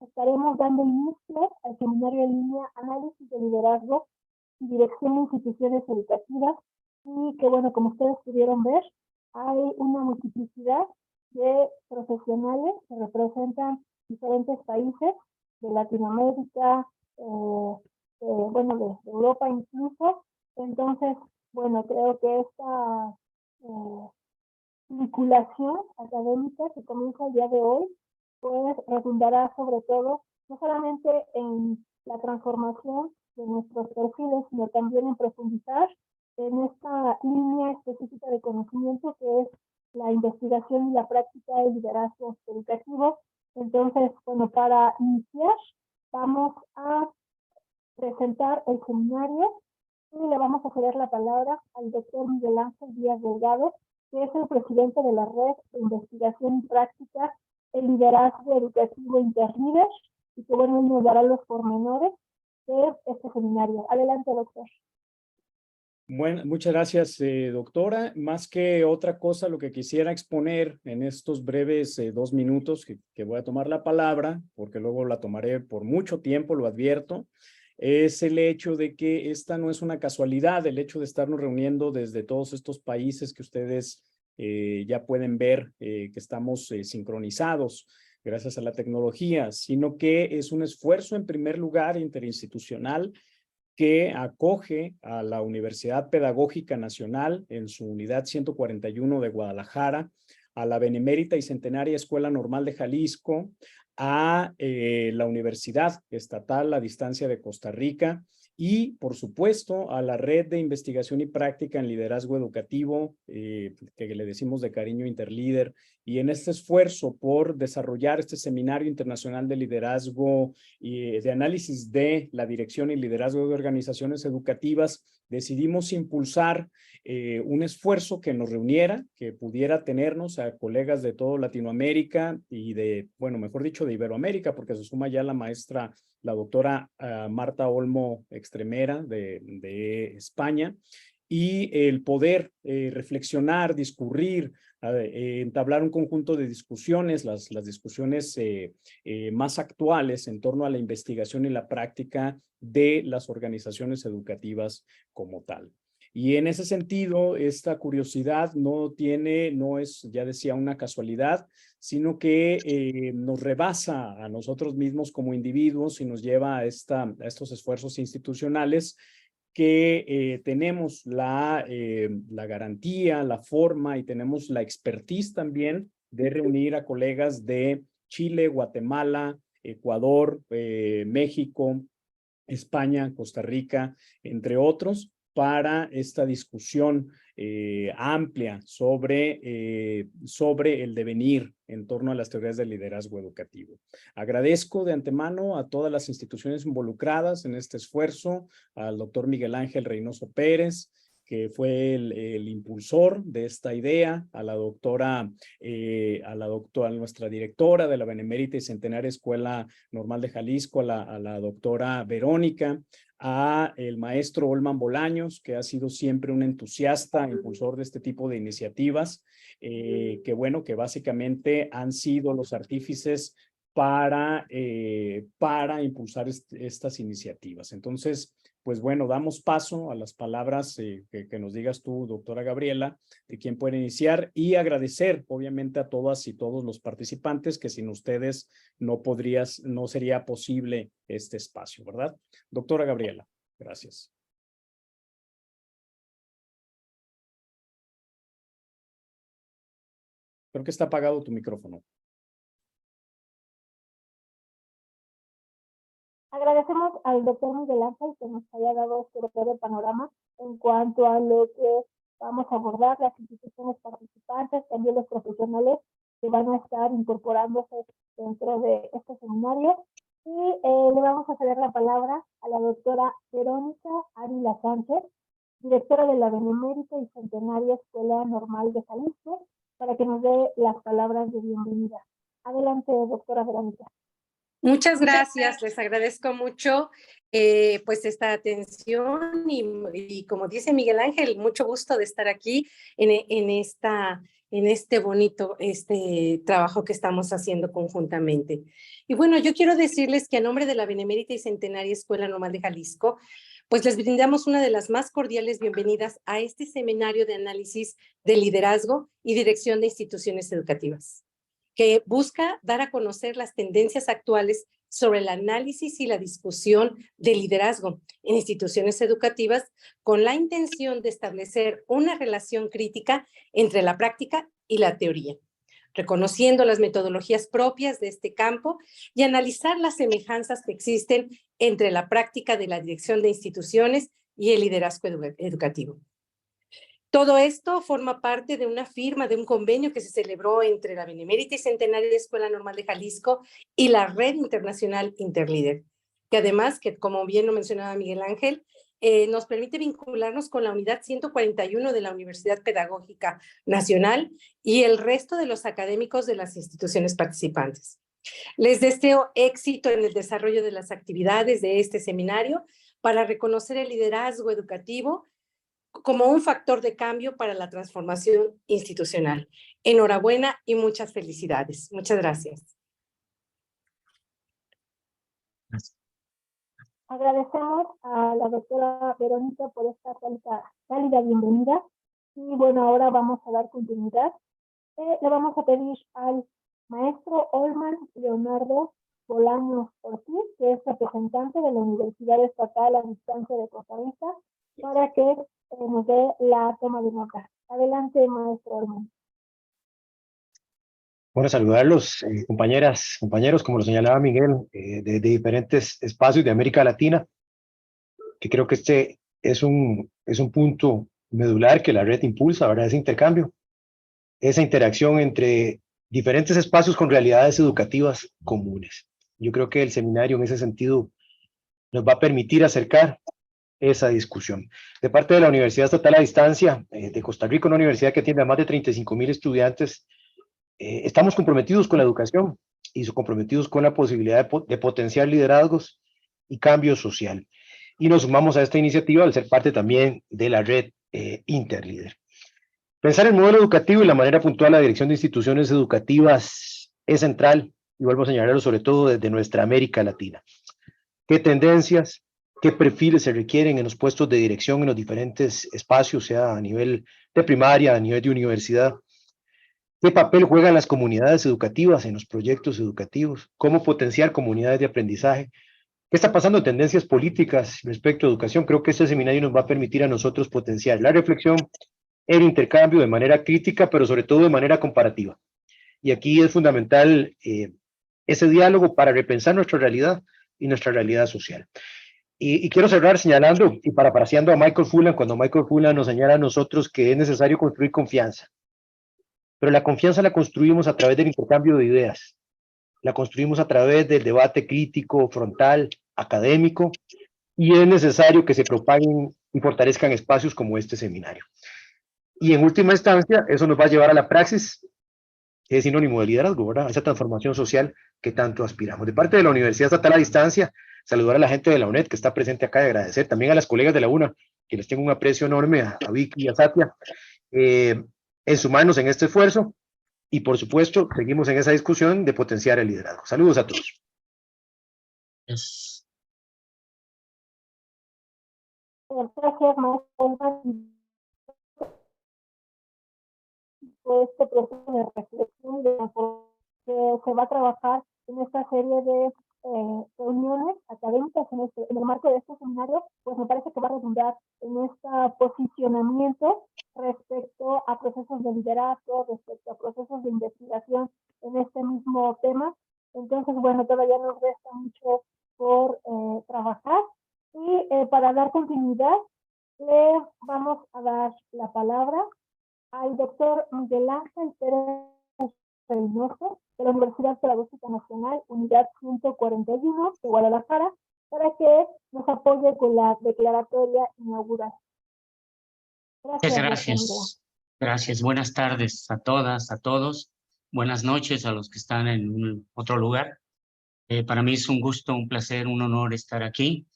estaremos dando inicio al seminario en línea Análisis de Liderazgo y Dirección de Instituciones Educativas, y que bueno, como ustedes pudieron ver, hay una multiplicidad de profesionales que representan diferentes países de Latinoamérica, bueno, de Europa incluso. Entonces, bueno, creo que esta vinculación académica que comienza el día de hoy, pues redundará sobre todo, no solamente en la transformación de nuestros perfiles, sino también en profundizar en esta línea específica de conocimiento que es la investigación y la práctica del liderazgo educativo. Entonces, bueno, para iniciar, vamos a presentar el seminario y le vamos a ceder la palabra al doctor Miguel Ángel Díaz Delgado, que es el presidente de la Red de Investigación y Práctica el Liderazgo Educativo Interlíder, y que bueno, nos dará los pormenores de este seminario. Adelante, doctor. Bueno, muchas gracias, doctora. Más que otra cosa, lo que quisiera exponer en estos breves 2 minutos que voy a tomar la palabra, porque luego la tomaré por mucho tiempo, lo advierto, es el hecho de que esta no es una casualidad, el hecho de estarnos reuniendo desde todos estos países que ustedes ya pueden ver que estamos sincronizados gracias a la tecnología, sino que es un esfuerzo en primer lugar interinstitucional que acoge a la Universidad Pedagógica Nacional en su unidad 141 de Guadalajara, a la Benemérita y Centenaria Escuela Normal de Jalisco, a la Universidad Estatal a Distancia de Costa Rica y, por supuesto, a la Red de Investigación y Práctica en Liderazgo Educativo, que le decimos de cariño Interlíder, y en este esfuerzo por desarrollar este Seminario Internacional de Liderazgo y de Análisis de la Dirección y Liderazgo de Organizaciones Educativas, decidimos impulsar un esfuerzo que nos reuniera, que pudiera tenernos a colegas de toda Latinoamérica y de, bueno, mejor dicho, de Iberoamérica, porque se suma ya la maestra, la doctora Marta Olmo Extremera de España, y el poder reflexionar, discurrir, entablar un conjunto de discusiones, las discusiones más actuales en torno a la investigación y la práctica de las organizaciones educativas como tal. Y en ese sentido, esta curiosidad no es, ya decía, una casualidad, sino que nos rebasa a nosotros mismos como individuos y nos lleva a estos esfuerzos institucionales que tenemos la garantía, la forma y tenemos la expertise también de reunir a colegas de Chile, Guatemala, Ecuador, México, España, Costa Rica, entre otros, para esta discusión amplia sobre el devenir en torno a las teorías del liderazgo educativo. Agradezco de antemano a todas las instituciones involucradas en este esfuerzo, al doctor Miguel Ángel Reynoso Pérez, que fue el impulsor de esta idea, a nuestra directora de la Benemérita y Centenaria Escuela Normal de Jalisco, a la doctora Verónica, a el maestro Olman Bolaños, que ha sido siempre un entusiasta, impulsor de este tipo de iniciativas, que bueno, que básicamente han sido los artífices para impulsar estas iniciativas. Entonces, pues bueno, damos paso a las palabras que nos digas tú, doctora Gabriela, de quién puede iniciar, y agradecer obviamente a todas y todos los participantes, que sin ustedes no sería posible este espacio, ¿verdad? Doctora Gabriela, gracias. Creo que está apagado tu micrófono. Agradecemos al doctor Miguel Ángel que nos haya dado este breve panorama en cuanto a lo que vamos a abordar, las instituciones participantes, también los profesionales que van a estar incorporándose dentro de este seminario. Y le vamos a ceder la palabra a la doctora Verónica Ávila Sánchez, directora de la Benemérita y Centenaria Escuela Normal de Jalisco, para que nos dé las palabras de bienvenida. Adelante, doctora Verónica. Muchas gracias, les agradezco mucho pues esta atención y como dice Miguel Ángel, mucho gusto de estar aquí en este bonito trabajo que estamos haciendo conjuntamente. Y bueno, yo quiero decirles que a nombre de la Benemérita y Centenaria Escuela Normal de Jalisco, pues les brindamos una de las más cordiales bienvenidas a este seminario de análisis de liderazgo y dirección de instituciones educativas, que busca dar a conocer las tendencias actuales sobre el análisis y la discusión de liderazgo en instituciones educativas con la intención de establecer una relación crítica entre la práctica y la teoría, reconociendo las metodologías propias de este campo y analizar las semejanzas que existen entre la práctica de la dirección de instituciones y el liderazgo educativo. Todo esto forma parte de una firma de un convenio que se celebró entre la Benemérita y Centenaria Escuela Normal de Jalisco y la Red Internacional Interlíder, que además, que como bien lo mencionaba Miguel Ángel, nos permite vincularnos con la unidad 141 de la Universidad Pedagógica Nacional y el resto de los académicos de las instituciones participantes. Les deseo éxito en el desarrollo de las actividades de este seminario para reconocer el liderazgo educativo como un factor de cambio para la transformación institucional. Enhorabuena y muchas felicidades. Muchas gracias. Agradecemos a la doctora Verónica por esta cálida bienvenida. Y bueno, ahora vamos a dar continuidad. Le vamos a pedir al maestro Olman Leonardo Bolaños Ortiz, que es representante de la Universidad Estatal a Distancia de Costa Rica, para que nos dé la toma de nota. Adelante, maestro Olman. Bueno, saludarlos, compañeras, compañeros, como lo señalaba Miguel, de diferentes espacios de América Latina, que creo que este es un punto medular que la red impulsa, ¿verdad? Ese intercambio, esa interacción entre diferentes espacios con realidades educativas comunes. Yo creo que el seminario en ese sentido nos va a permitir acercar esa discusión. De parte de la Universidad Estatal a Distancia de Costa Rica, una universidad que tiene a más de 35,000 estudiantes, estamos comprometidos con la educación y comprometidos con la posibilidad de potenciar liderazgos y cambio social. Y nos sumamos a esta iniciativa al ser parte también de la red Interlíder. Pensar el modelo educativo y la manera puntual de la dirección de instituciones educativas es central, y vuelvo a señalarlo sobre todo desde nuestra América Latina. ¿Qué tendencias, qué perfiles se requieren en los puestos de dirección en los diferentes espacios, sea a nivel de primaria, a nivel de universidad? ¿Qué papel juegan las comunidades educativas en los proyectos educativos? ¿Cómo potenciar comunidades de aprendizaje? ¿Qué está pasando en tendencias políticas respecto a educación? Creo que este seminario nos va a permitir a nosotros potenciar la reflexión, el intercambio de manera crítica, pero sobre todo de manera comparativa. Y aquí es fundamental ese diálogo para repensar nuestra realidad y nuestra realidad social. Y quiero cerrar señalando y parafraseando a Michael Fullan, cuando Michael Fullan nos señala a nosotros que es necesario construir confianza. Pero la confianza la construimos a través del intercambio de ideas, la construimos a través del debate crítico, frontal, académico, y es necesario que se propaguen y fortalezcan espacios como este seminario. Y en última instancia, eso nos va a llevar a la praxis, que es sinónimo de liderazgo, ¿verdad? Esa transformación social que tanto aspiramos. De parte de la Universidad Estatal a Distancia, saludar a la gente de la UNED que está presente acá y agradecer también a las colegas de la UNA, que les tengo un aprecio enorme, a Vicky y a Satia, en sumarnos en este esfuerzo, y por supuesto, seguimos en esa discusión de potenciar el liderazgo. Saludos a todos. Gracias, maestro. Este proceso de reflexión que se va a trabajar en esta serie de reuniones académicas en el marco de este seminario, pues me parece que va a redundar en este posicionamiento respecto a procesos de liderazgo, respecto a procesos de investigación en este mismo tema. Entonces, bueno, todavía nos resta mucho por trabajar y para dar continuidad le vamos a dar la palabra al doctor Miguel Ángel Pérez Reynoso de la Universidad Pedagógica Nacional, Unidad 141 de Guadalajara, para que nos apoye con la declaratoria inaugural. Gracias. Gracias. Buenas tardes a todas, a todos. Buenas noches a los que están en otro lugar. Para mí es un gusto, un placer, un honor estar aquí.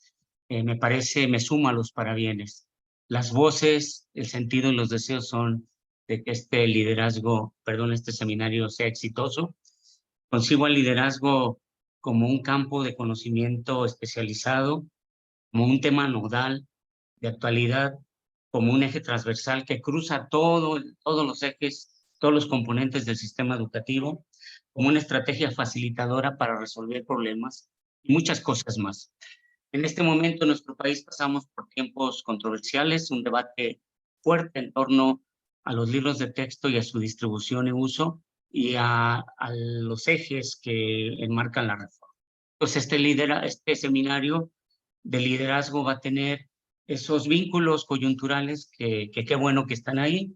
me parece, me suma a los parabienes. Las voces, el sentido y los deseos son de que este liderazgo, perdón, este seminario sea exitoso. Concibo el liderazgo como un campo de conocimiento especializado, como un tema nodal de actualidad, como un eje transversal que cruza todos los ejes, todos los componentes del sistema educativo, como una estrategia facilitadora para resolver problemas y muchas cosas más. En este momento en nuestro país pasamos por tiempos controversiales, un debate fuerte en torno a los libros de texto y a su distribución y uso y a los ejes que enmarcan la reforma. Entonces, este seminario de liderazgo va a tener esos vínculos coyunturales que qué bueno que están ahí.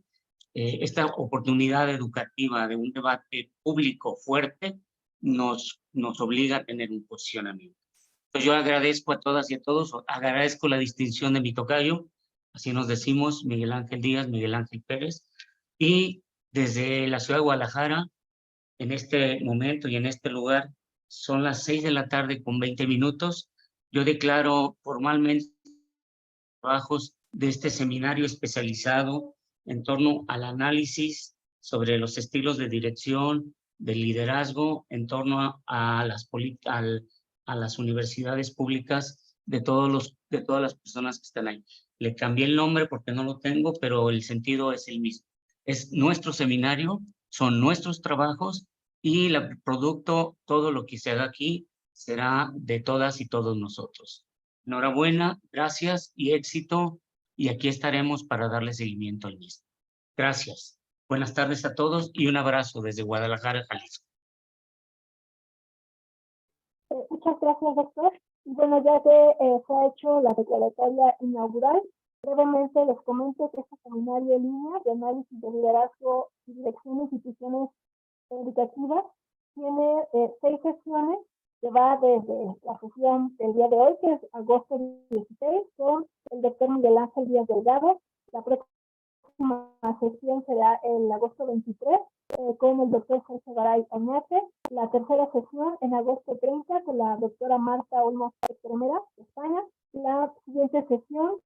Esta oportunidad educativa de un debate público fuerte nos obliga a tener un posicionamiento. Pues yo agradezco a todas y a todos, agradezco la distinción de mi tocayo, así nos decimos, Miguel Ángel Díaz, Miguel Ángel Pérez, y desde la ciudad de Guadalajara, en este momento y en este lugar, son las 6 de la tarde con 20 minutos. Yo declaro formalmente trabajos de este seminario especializado en torno al análisis sobre los estilos de dirección, de liderazgo, en torno a las universidades públicas de todas las personas que están ahí. Le cambié el nombre porque no lo tengo, pero el sentido es el mismo. Es nuestro seminario, son nuestros trabajos y el producto, todo lo que se haga aquí, será de todas y todos nosotros. Enhorabuena, gracias y éxito, y aquí estaremos para darle seguimiento al mismo. Gracias. Buenas tardes a todos y un abrazo desde Guadalajara, Jalisco. Muchas gracias, doctor. Y bueno, ya que se ha hecho la declaratoria inaugural, brevemente les comento que este seminario en línea de análisis de liderazgo y dirección de instituciones educativas tiene 6 sesiones que va desde la sesión del día de hoy, que es agosto 16, con el doctor Miguel Ángel Díaz Delgado. La próxima sesión será el agosto 23, con el doctor Jorge Garay Oñate. La tercera sesión en agosto 30 con la doctora Marta Olmos Tremera, de España. La siguiente sesión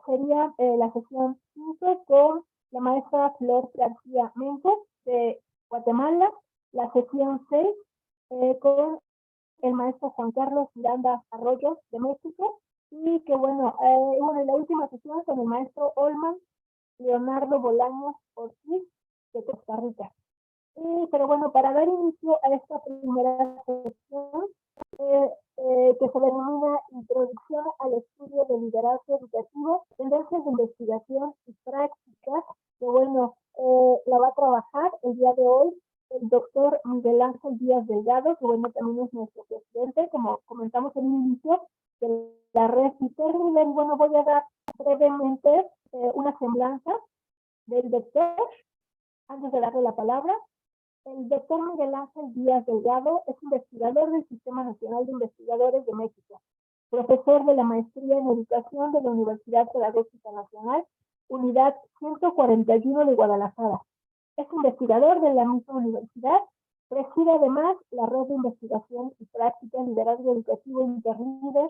sería la sesión 5 con la maestra Flor García Menco, de Guatemala. La sesión 6 con el maestro Juan Carlos Miranda Arroyo, de México. Y que bueno, en la última sesión con el maestro Olman Leonardo Bolaños Ortiz, de Costa Rica. Pero bueno, para dar inicio a esta primera sesión, que se denomina Introducción al Estudio de Liderazgo Educativo, tendencias de investigación y prácticas, que bueno, la va a trabajar el día de hoy el doctor Miguel Ángel Díaz Delgado, que bueno, también es nuestro presidente, como comentamos en el inicio, de la red Internivel. Bueno, voy a dar brevemente una semblanza del doctor antes de darle la palabra. El doctor Miguel Ángel Díaz Delgado es investigador del Sistema Nacional de Investigadores de México, profesor de la maestría en Educación de la Universidad Pedagógica Nacional, Unidad 141 de Guadalajara. Es investigador de la misma universidad, preside además la red de investigación y práctica en liderazgo educativo Interlíder.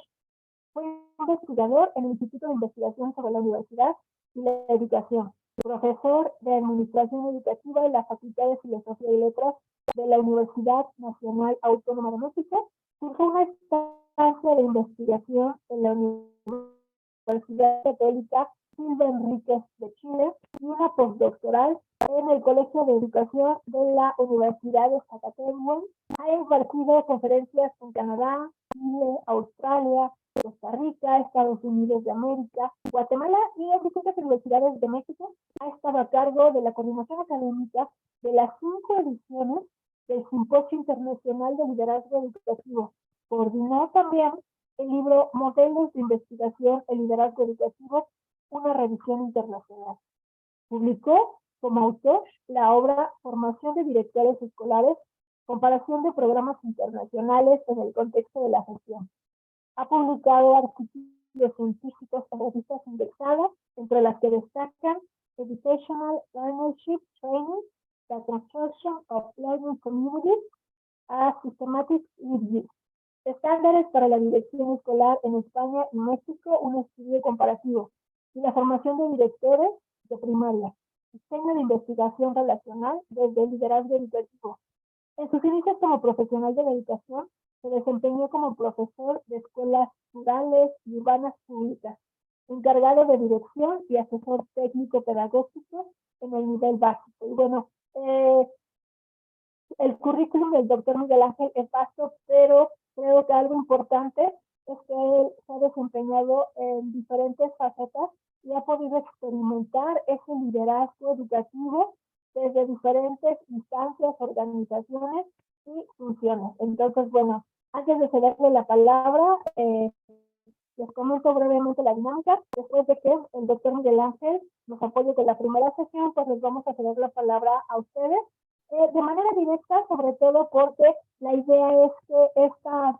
Fue investigador en el Instituto de Investigación sobre la Universidad y la Educación, profesor de Administración Educativa en la Facultad de Filosofía y Letras de la Universidad Nacional Autónoma de México. Cursó una estancia de investigación en la Universidad Católica Silva Enríquez de Chile y una postdoctoral en el Colegio de Educación de la Universidad de Zacatecas. Ha impartido conferencias en Canadá, Chile, Australia, Costa Rica, Estados Unidos de América, Guatemala y en distintas universidades de México. Ha estado a cargo de la coordinación académica de las 5 ediciones del Simposio Internacional de Liderazgo Educativo. Coordinó también el libro Modelos de Investigación en Liderazgo Educativo, una revisión internacional. Publicó como autor la obra Formación de Directores Escolares, comparación de programas internacionales en el contexto de la gestión. Ha publicado artículos científicos en revistas indexadas, entre las que destacan Educational Learnership Training, The Construction of Learning Communities, a Systematic Review. Estándares para la dirección escolar en España y México, un estudio comparativo. Y la formación de directores de primaria. Diseño de investigación relacional desde el liderazgo educativo. En sus inicios como profesional de la educación, se desempeñó como profesor de escuelas rurales y urbanas públicas, encargado de dirección y asesor técnico pedagógico en el nivel básico. Y bueno, el currículum del doctor Miguel Ángel es vasto, pero creo que algo importante es que él se ha desempeñado en diferentes facetas y ha podido experimentar ese liderazgo educativo desde diferentes instancias, organizaciones y funciones. Entonces, bueno, antes de cederle la palabra, les comento brevemente la dinámica. Después de que el doctor Miguel Ángel nos apoye con la primera sesión, pues les vamos a ceder la palabra a ustedes de manera directa, sobre todo porque la idea es que esta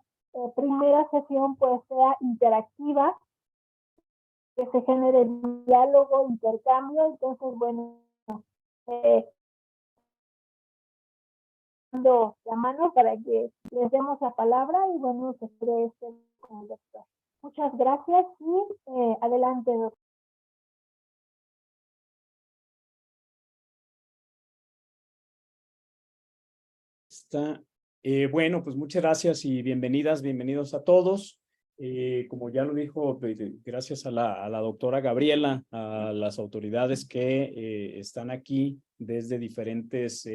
primera sesión pues sea interactiva, que se genere diálogo, intercambio. Entonces, bueno, la mano para que les demos la palabra y bueno, se cree con el doctor. Muchas gracias y adelante, doctor. Bueno, pues muchas gracias y bienvenidos a todos. Como ya lo dijo, gracias a la doctora Gabriela, a las autoridades que están aquí desde diferentes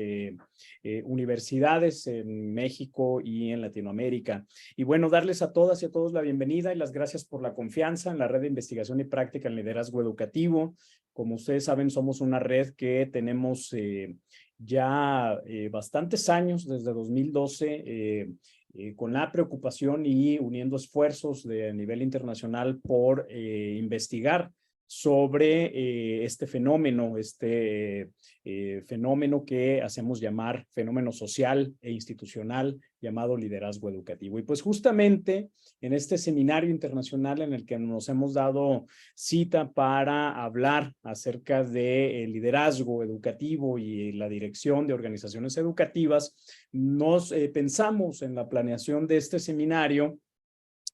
universidades en México y en Latinoamérica. Y bueno, darles a todas y a todos la bienvenida y las gracias por la confianza en la red de investigación y práctica en liderazgo educativo. Como ustedes saben, somos una red que tenemos ya bastantes años, desde 2012, con la preocupación y uniendo esfuerzos a nivel internacional por investigar sobre este fenómeno, fenómeno que hacemos llamar fenómeno social e institucional llamado liderazgo educativo. Y pues justamente en este seminario internacional en el que nos hemos dado cita para hablar acerca de liderazgo educativo y la dirección de organizaciones educativas, nos pensamos en la planeación de este seminario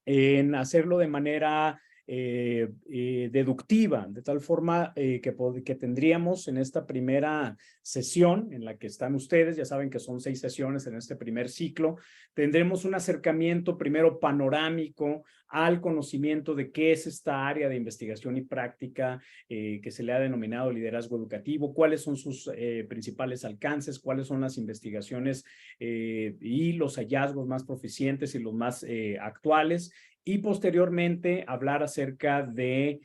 en hacerlo de manera deductiva, de tal forma que tendríamos en esta primera sesión en la que están ustedes, ya saben que son 6 sesiones en este primer ciclo, tendremos un acercamiento primero panorámico al conocimiento de qué es esta área de investigación y práctica que se le ha denominado liderazgo educativo, cuáles son sus principales alcances, cuáles son las investigaciones y los hallazgos más proficientes y los más actuales, y posteriormente hablar acerca de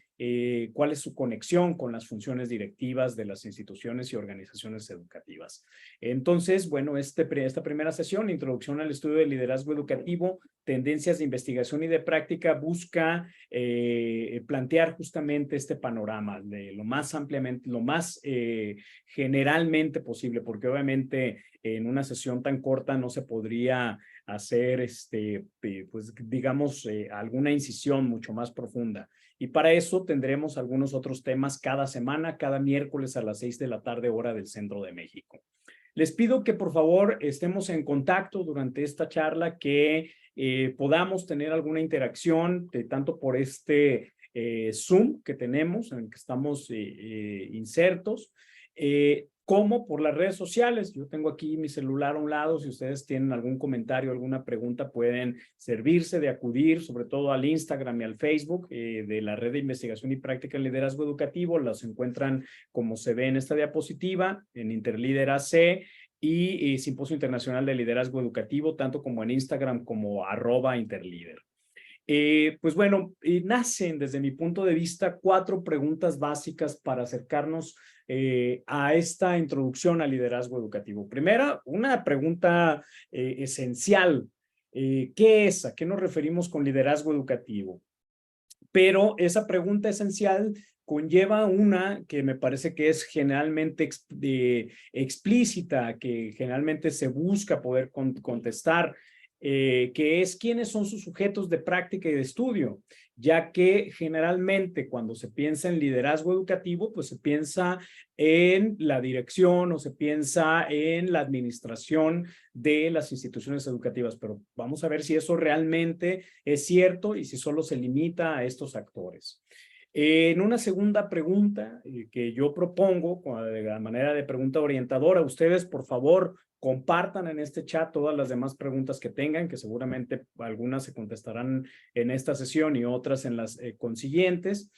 cuál es su conexión con las funciones directivas de las instituciones y organizaciones educativas. Entonces, bueno, esta primera sesión, Introducción al Estudio del Liderazgo Educativo, Tendencias de Investigación y de Práctica, busca plantear justamente este panorama de lo más ampliamente, lo más generalmente posible, porque obviamente en una sesión tan corta no se podría hacer, pues digamos, alguna incisión mucho más profunda. Y para eso tendremos algunos otros temas cada semana, cada miércoles a las 6 de la tarde, hora del centro de México. Les pido que por favor estemos en contacto durante esta charla, que podamos tener alguna interacción, tanto por este Zoom que tenemos, en el que estamos insertos, como por las redes sociales. Yo tengo aquí mi celular a un lado. Si ustedes tienen algún comentario, alguna pregunta, pueden servirse de acudir, sobre todo al Instagram y al Facebook de la Red de Investigación y Práctica en Liderazgo Educativo. Las encuentran como se ve en esta diapositiva, en Interlíder AC y Simposio Internacional de Liderazgo Educativo, tanto como en Instagram como @Interlíder. Pues bueno, nacen desde mi punto de vista 4 preguntas básicas para acercarnos a esta introducción al liderazgo educativo. Primera, una pregunta esencial. ¿Qué es? ¿A qué nos referimos con liderazgo educativo? Pero esa pregunta esencial conlleva una que me parece que es generalmente explícita, que generalmente se busca poder contestar, que es quiénes son sus sujetos de práctica y de estudio, ya que generalmente cuando se piensa en liderazgo educativo, pues se piensa en la dirección o se piensa en la administración de las instituciones educativas, pero vamos a ver si eso realmente es cierto y si solo se limita a estos actores. En una segunda pregunta que yo propongo, de la manera de pregunta orientadora, ustedes por favor compartan en este chat todas las demás preguntas que tengan, que seguramente algunas se contestarán en esta sesión y otras en las consiguientes.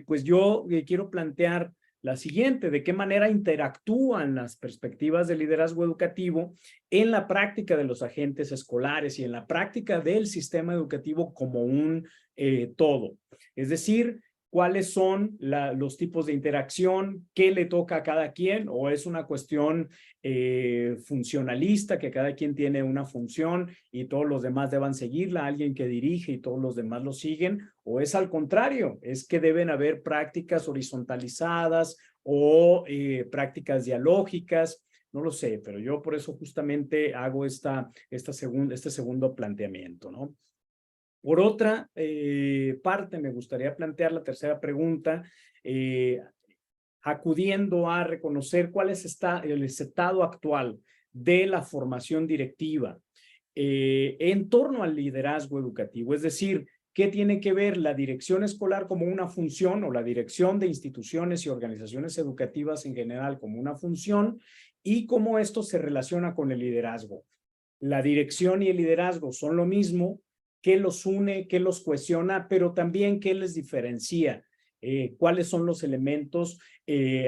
Pues yo quiero plantear la siguiente: ¿de qué manera interactúan las perspectivas de liderazgo educativo en la práctica de los agentes escolares y en la práctica del sistema educativo como un todo? Es decir, ¿cuáles son los tipos de interacción? ¿Qué le toca a cada quien? ¿O es una cuestión funcionalista, que cada quien tiene una función y todos los demás deban seguirla, alguien que dirige y todos los demás lo siguen? ¿O es al contrario? ¿Es que deben haber prácticas horizontalizadas o prácticas dialógicas? No lo sé, pero yo por eso justamente hago este segundo planteamiento, ¿no? Por otra parte, me gustaría plantear la tercera pregunta, acudiendo a reconocer cuál es el estado actual de la formación directiva en torno al liderazgo educativo. Es decir, ¿qué tiene que ver la dirección escolar como una función, o la dirección de instituciones y organizaciones educativas en general como una función, y cómo esto se relaciona con el liderazgo? La dirección y el liderazgo son lo mismo. ¿Qué los une, qué los cohesiona, pero también qué les diferencia? ¿Cuáles son los elementos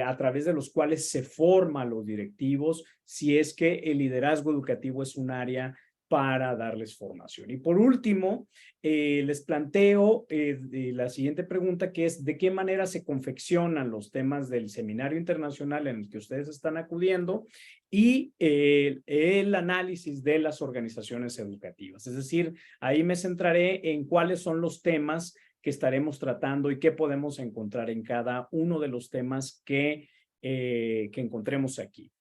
a través de los cuales se forman los directivos, si es que el liderazgo educativo es un área para darles formación? Y por último, les planteo la siguiente pregunta, que es: ¿de qué manera se confeccionan los temas del seminario internacional en el que ustedes están acudiendo y el análisis de las organizaciones educativas? Es decir, ahí me centraré en cuáles son los temas que estaremos tratando y qué podemos encontrar en cada uno de los temas que encontremos aquí.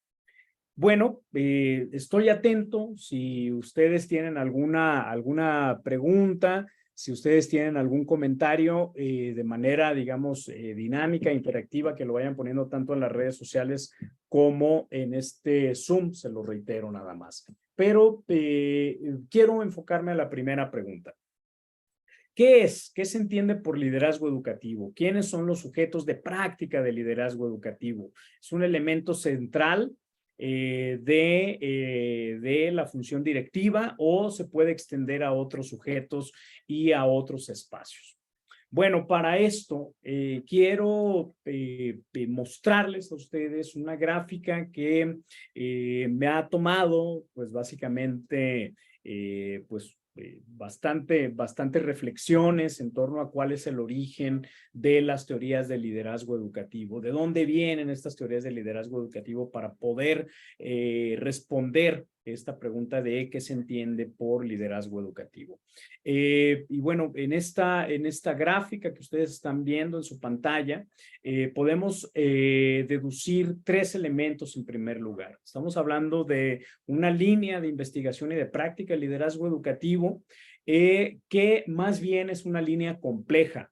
Bueno, estoy atento si ustedes tienen alguna pregunta, si ustedes tienen algún comentario de manera, digamos, dinámica, interactiva, que lo vayan poniendo tanto en las redes sociales como en este Zoom, se lo reitero nada más. Pero quiero enfocarme a la primera pregunta. ¿Qué se entiende por liderazgo educativo? ¿Quiénes son los sujetos de práctica de liderazgo educativo? Es un elemento central de la función directiva, o se puede extender a otros sujetos y a otros espacios. Bueno, para esto quiero mostrarles a ustedes una gráfica que me ha tomado, pues básicamente, bastante reflexiones en torno a cuál es el origen de las teorías del liderazgo educativo, de dónde vienen estas teorías del liderazgo educativo, para poder responder esta pregunta de qué se entiende por liderazgo educativo. Y bueno, en esta gráfica que ustedes están viendo en su pantalla, podemos deducir tres elementos en primer lugar. Estamos hablando de una línea de investigación y de práctica de liderazgo educativo que más bien es una línea compleja,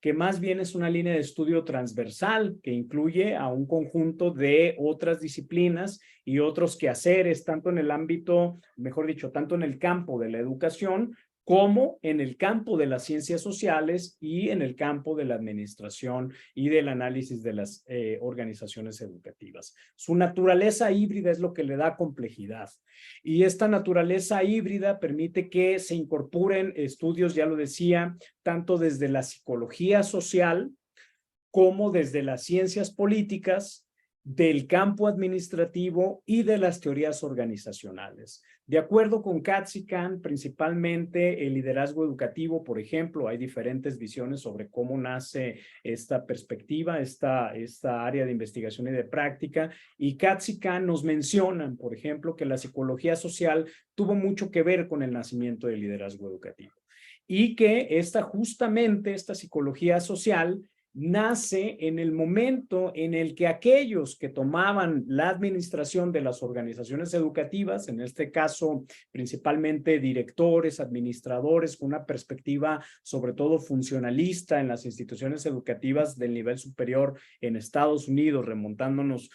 que más bien es una línea de estudio transversal que incluye a un conjunto de otras disciplinas y otros quehaceres, tanto en el ámbito, mejor dicho, tanto en el campo de la educación como en el campo de las ciencias sociales y en el campo de la administración y del análisis de las organizaciones educativas. Su naturaleza híbrida es lo que le da complejidad, y esta naturaleza híbrida permite que se incorporen estudios, ya lo decía, tanto desde la psicología social como desde las ciencias políticas, del campo administrativo y de las teorías organizacionales. De acuerdo con Katz y Kahn, principalmente el liderazgo educativo, por ejemplo, hay diferentes visiones sobre cómo nace esta perspectiva, esta área de investigación y de práctica, y Katz y Kahn nos mencionan, por ejemplo, que la psicología social tuvo mucho que ver con el nacimiento del liderazgo educativo, y que justamente esta psicología social nace en el momento en el que aquellos que tomaban la administración de las organizaciones educativas, en este caso principalmente directores, administradores, con una perspectiva sobre todo funcionalista en las instituciones educativas del nivel superior en Estados Unidos, remontándonos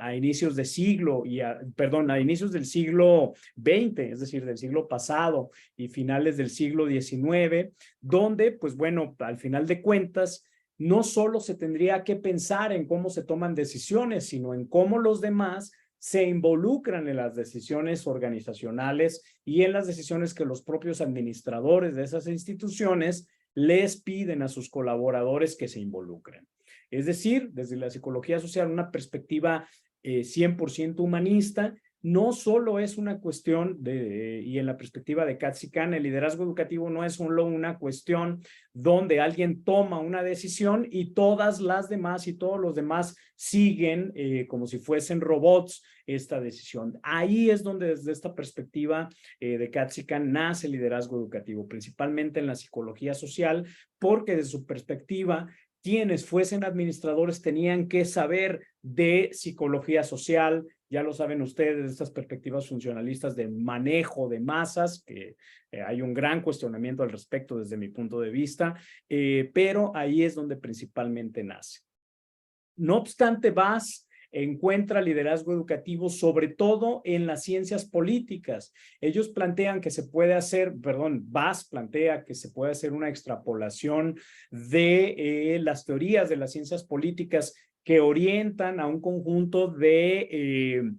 a inicios de siglo a inicios del siglo XX, es decir, del siglo pasado y finales del siglo XIX, donde, pues bueno, al final de cuentas, no solo se tendría que pensar en cómo se toman decisiones, sino en cómo los demás se involucran en las decisiones organizacionales y en las decisiones que los propios administradores de esas instituciones les piden a sus colaboradores que se involucren. Es decir, desde la psicología social, una perspectiva 100% humanista, no solo es una cuestión y en la perspectiva de Katz-Kahn, el liderazgo educativo no es solo una cuestión donde alguien toma una decisión y todas las demás y todos los demás siguen como si fuesen robots esta decisión. Ahí es donde desde esta perspectiva de Katz-Kahn nace el liderazgo educativo, principalmente en la psicología social, porque desde su perspectiva quienes fuesen administradores tenían que saber de psicología social, ya lo saben ustedes, estas perspectivas funcionalistas de manejo de masas, que hay un gran cuestionamiento al respecto desde mi punto de vista, pero ahí es donde principalmente nace. No obstante, Bass encuentra liderazgo educativo sobre todo en las ciencias políticas. Ellos plantean que se puede hacer, Bass plantea que se puede hacer una extrapolación de las teorías de las ciencias políticas que orientan a un conjunto de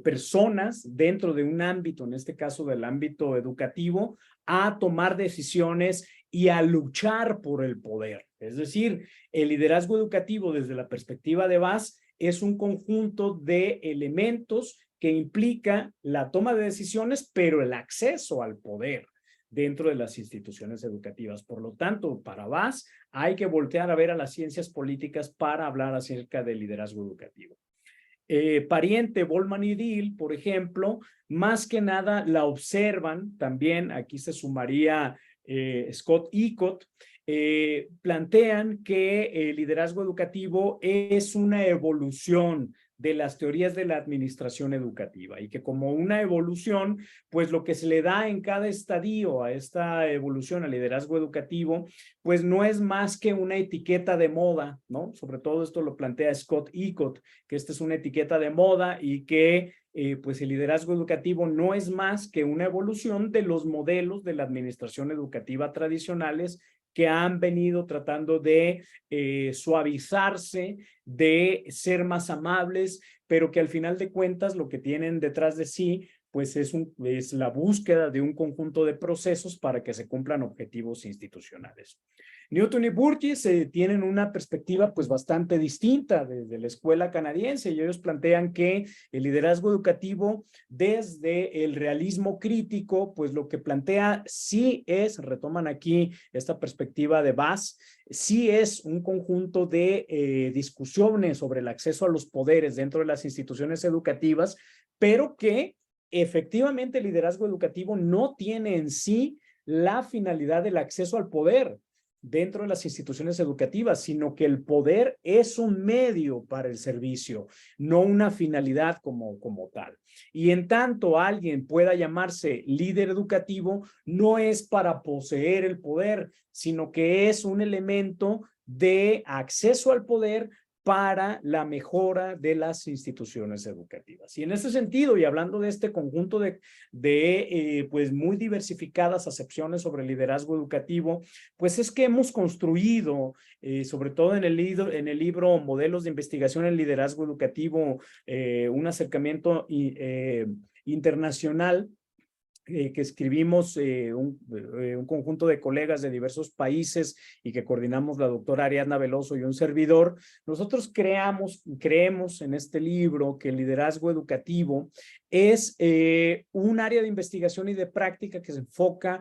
personas dentro de un ámbito, en este caso del ámbito educativo, a tomar decisiones y a luchar por el poder. Es decir, el liderazgo educativo desde la perspectiva de Bass es un conjunto de elementos que implica la toma de decisiones, pero el acceso al poder dentro de las instituciones educativas. Por lo tanto, para Bass hay que voltear a ver a las ciencias políticas para hablar acerca del liderazgo educativo. Pariente, Bolman y Dill, por ejemplo, más que nada la observan, también aquí se sumaría Scott Icot, plantean que el liderazgo educativo es una evolución de las teorías de la administración educativa y que como una evolución, pues lo que se le da en cada estadio a esta evolución al liderazgo educativo, pues no es más que una etiqueta de moda, ¿no? Sobre todo esto lo plantea Scott Icot, que esta es una etiqueta de moda y que pues el liderazgo educativo no es más que una evolución de los modelos de la administración educativa tradicionales que han venido tratando de suavizarse, de ser más amables, pero que al final de cuentas lo que tienen detrás de sí pues es la búsqueda de un conjunto de procesos para que se cumplan objetivos institucionales. Newton y Burgess tienen una perspectiva pues bastante distinta desde la escuela canadiense y ellos plantean que el liderazgo educativo desde el realismo crítico pues lo que plantea sí es, retoman aquí esta perspectiva de Bass, sí es un conjunto de discusiones sobre el acceso a los poderes dentro de las instituciones educativas, pero que efectivamente el liderazgo educativo no tiene en sí la finalidad del acceso al poder dentro de las instituciones educativas, sino que el poder es un medio para el servicio, no una finalidad como tal. Y en tanto alguien pueda llamarse líder educativo, no es para poseer el poder, sino que es un elemento de acceso al poder para la mejora de las instituciones educativas. Y en ese sentido, y hablando de este conjunto de pues muy diversificadas acepciones sobre el liderazgo educativo, pues es que hemos construido, sobre todo en el libro Modelos de Investigación en Liderazgo Educativo, un acercamiento internacional que escribimos un conjunto de colegas de diversos países y que coordinamos la doctora Ariadna Veloso y un servidor. Nosotros creemos en este libro que el liderazgo educativo es un área de investigación y de práctica que se enfoca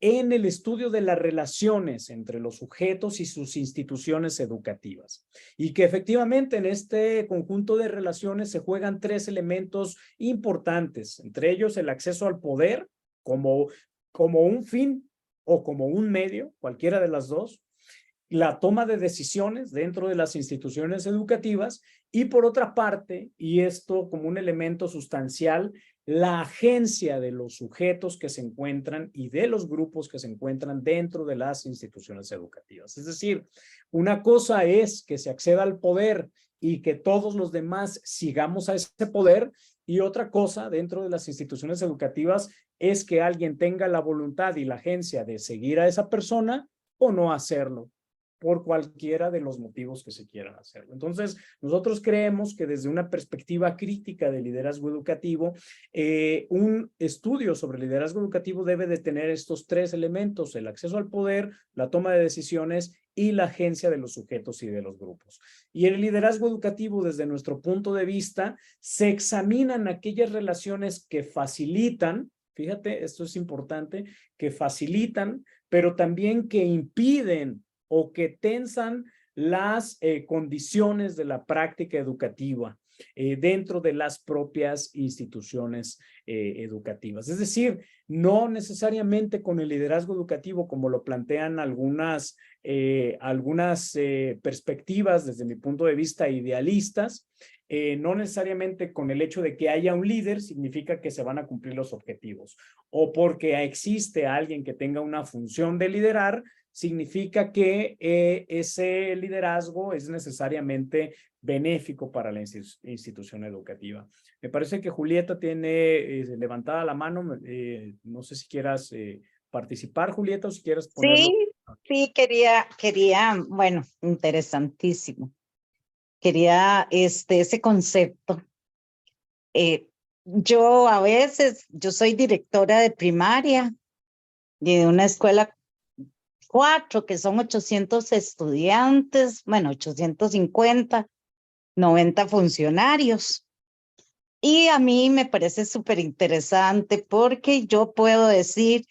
en el estudio de las relaciones entre los sujetos y sus instituciones educativas. Y que efectivamente en este conjunto de relaciones se juegan tres elementos importantes, entre ellos el acceso al poder como un fin o como un medio, cualquiera de las dos, la toma de decisiones dentro de las instituciones educativas y por otra parte, y esto como un elemento sustancial, la agencia de los sujetos que se encuentran y de los grupos que se encuentran dentro de las instituciones educativas. Es decir, una cosa es que se acceda al poder y que todos los demás sigamos a ese poder, y otra cosa dentro de las instituciones educativas es que alguien tenga la voluntad y la agencia de seguir a esa persona o no hacerlo, por cualquiera de los motivos que se quieran hacerlo. Entonces, nosotros creemos que desde una perspectiva crítica de liderazgo educativo, un estudio sobre liderazgo educativo debe de tener estos tres elementos: el acceso al poder, la toma de decisiones y la agencia de los sujetos y de los grupos. Y el liderazgo educativo, desde nuestro punto de vista, se examinan aquellas relaciones que facilitan, fíjate, esto es importante, que facilitan, pero también que impiden o que tensan las condiciones de la práctica educativa dentro de las propias instituciones educativas. Es decir, no necesariamente con el liderazgo educativo, como lo plantean algunas perspectivas desde mi punto de vista idealistas, no necesariamente con el hecho de que haya un líder significa que se van a cumplir los objetivos, o porque existe alguien que tenga una función de liderar, significa que ese liderazgo es necesariamente benéfico para la institución educativa. Me parece que Julieta tiene levantada la mano. No sé si quieras participar, Julieta, o si quieres ponerlo. Sí, quería, bueno, interesantísimo. Quería ese concepto. Yo a veces, yo soy directora de primaria y de una escuela 4, que son 800 estudiantes, bueno, 850, 90 funcionarios. Y a mí me parece súper interesante porque yo puedo decir,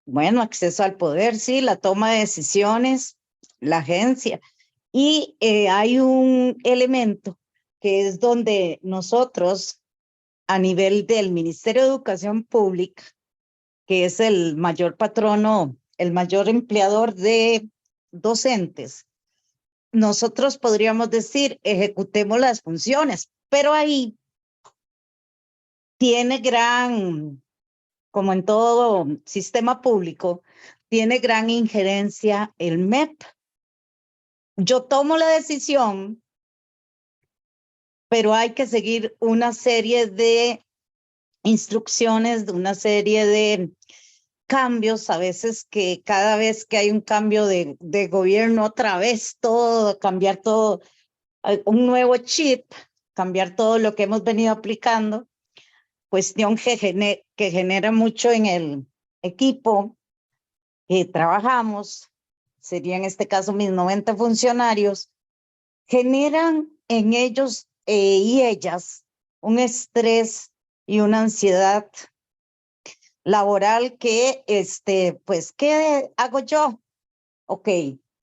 bueno, acceso al poder, sí, la toma de decisiones, la agencia. Y hay un elemento que es donde nosotros, a nivel del Ministerio de Educación Pública, que es el mayor patrono, el mayor empleador de docentes, nosotros podríamos decir, ejecutemos las funciones, pero ahí tiene gran, como en todo sistema público, tiene gran injerencia el MEP. Yo tomo la decisión, pero hay que seguir una serie de instrucciones, de una serie de cambios, a veces que cada vez que hay un cambio de gobierno, otra vez todo, cambiar todo, un nuevo chip, cambiar todo lo que hemos venido aplicando, cuestión que genera mucho en el equipo que trabajamos, sería en este caso mis 90 funcionarios, generan en ellos y ellas un estrés y una ansiedad laboral que, pues, ¿qué hago yo? Ok,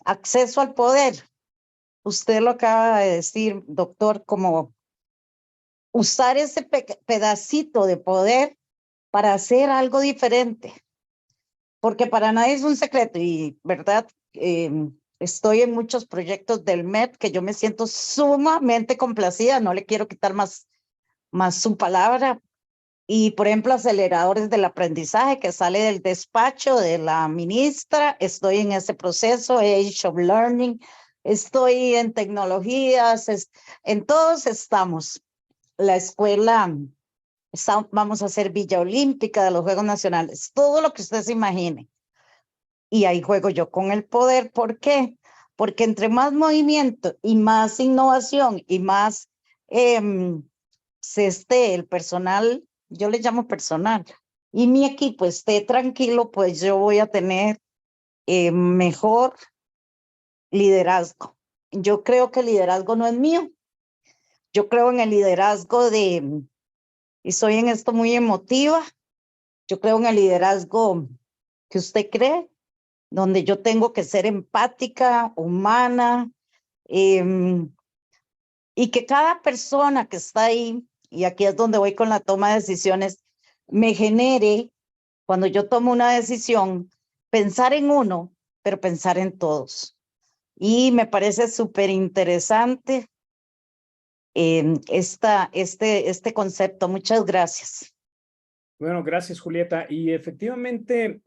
acceso al poder. Usted lo acaba de decir, doctor, como usar ese pedacito de poder para hacer algo diferente. Porque para nadie es un secreto y, ¿verdad? Estoy en muchos proyectos del MEP que yo me siento sumamente complacida, no le quiero quitar más su palabra. Y, por ejemplo, aceleradores del aprendizaje que sale del despacho de la ministra, estoy en ese proceso, Age of Learning, estoy en tecnologías, en todos estamos. La escuela, vamos a hacer Villa Olímpica de los Juegos Nacionales, todo lo que usted se imagine. Y ahí juego yo con el poder. ¿Por qué? Porque entre más movimiento y más innovación y más el personal, yo le llamo personal, y mi equipo esté tranquilo, pues yo voy a tener mejor liderazgo. Yo creo que el liderazgo no es mío. Yo creo en el liderazgo y soy en esto muy emotiva, yo creo en el liderazgo que usted cree, donde yo tengo que ser empática, humana, y que cada persona que está ahí, y aquí es donde voy con la toma de decisiones, me genere, cuando yo tomo una decisión, pensar en uno, pero pensar en todos. y me parece súper interesante este concepto. Muchas gracias. Bueno, gracias, Julieta. Y efectivamente,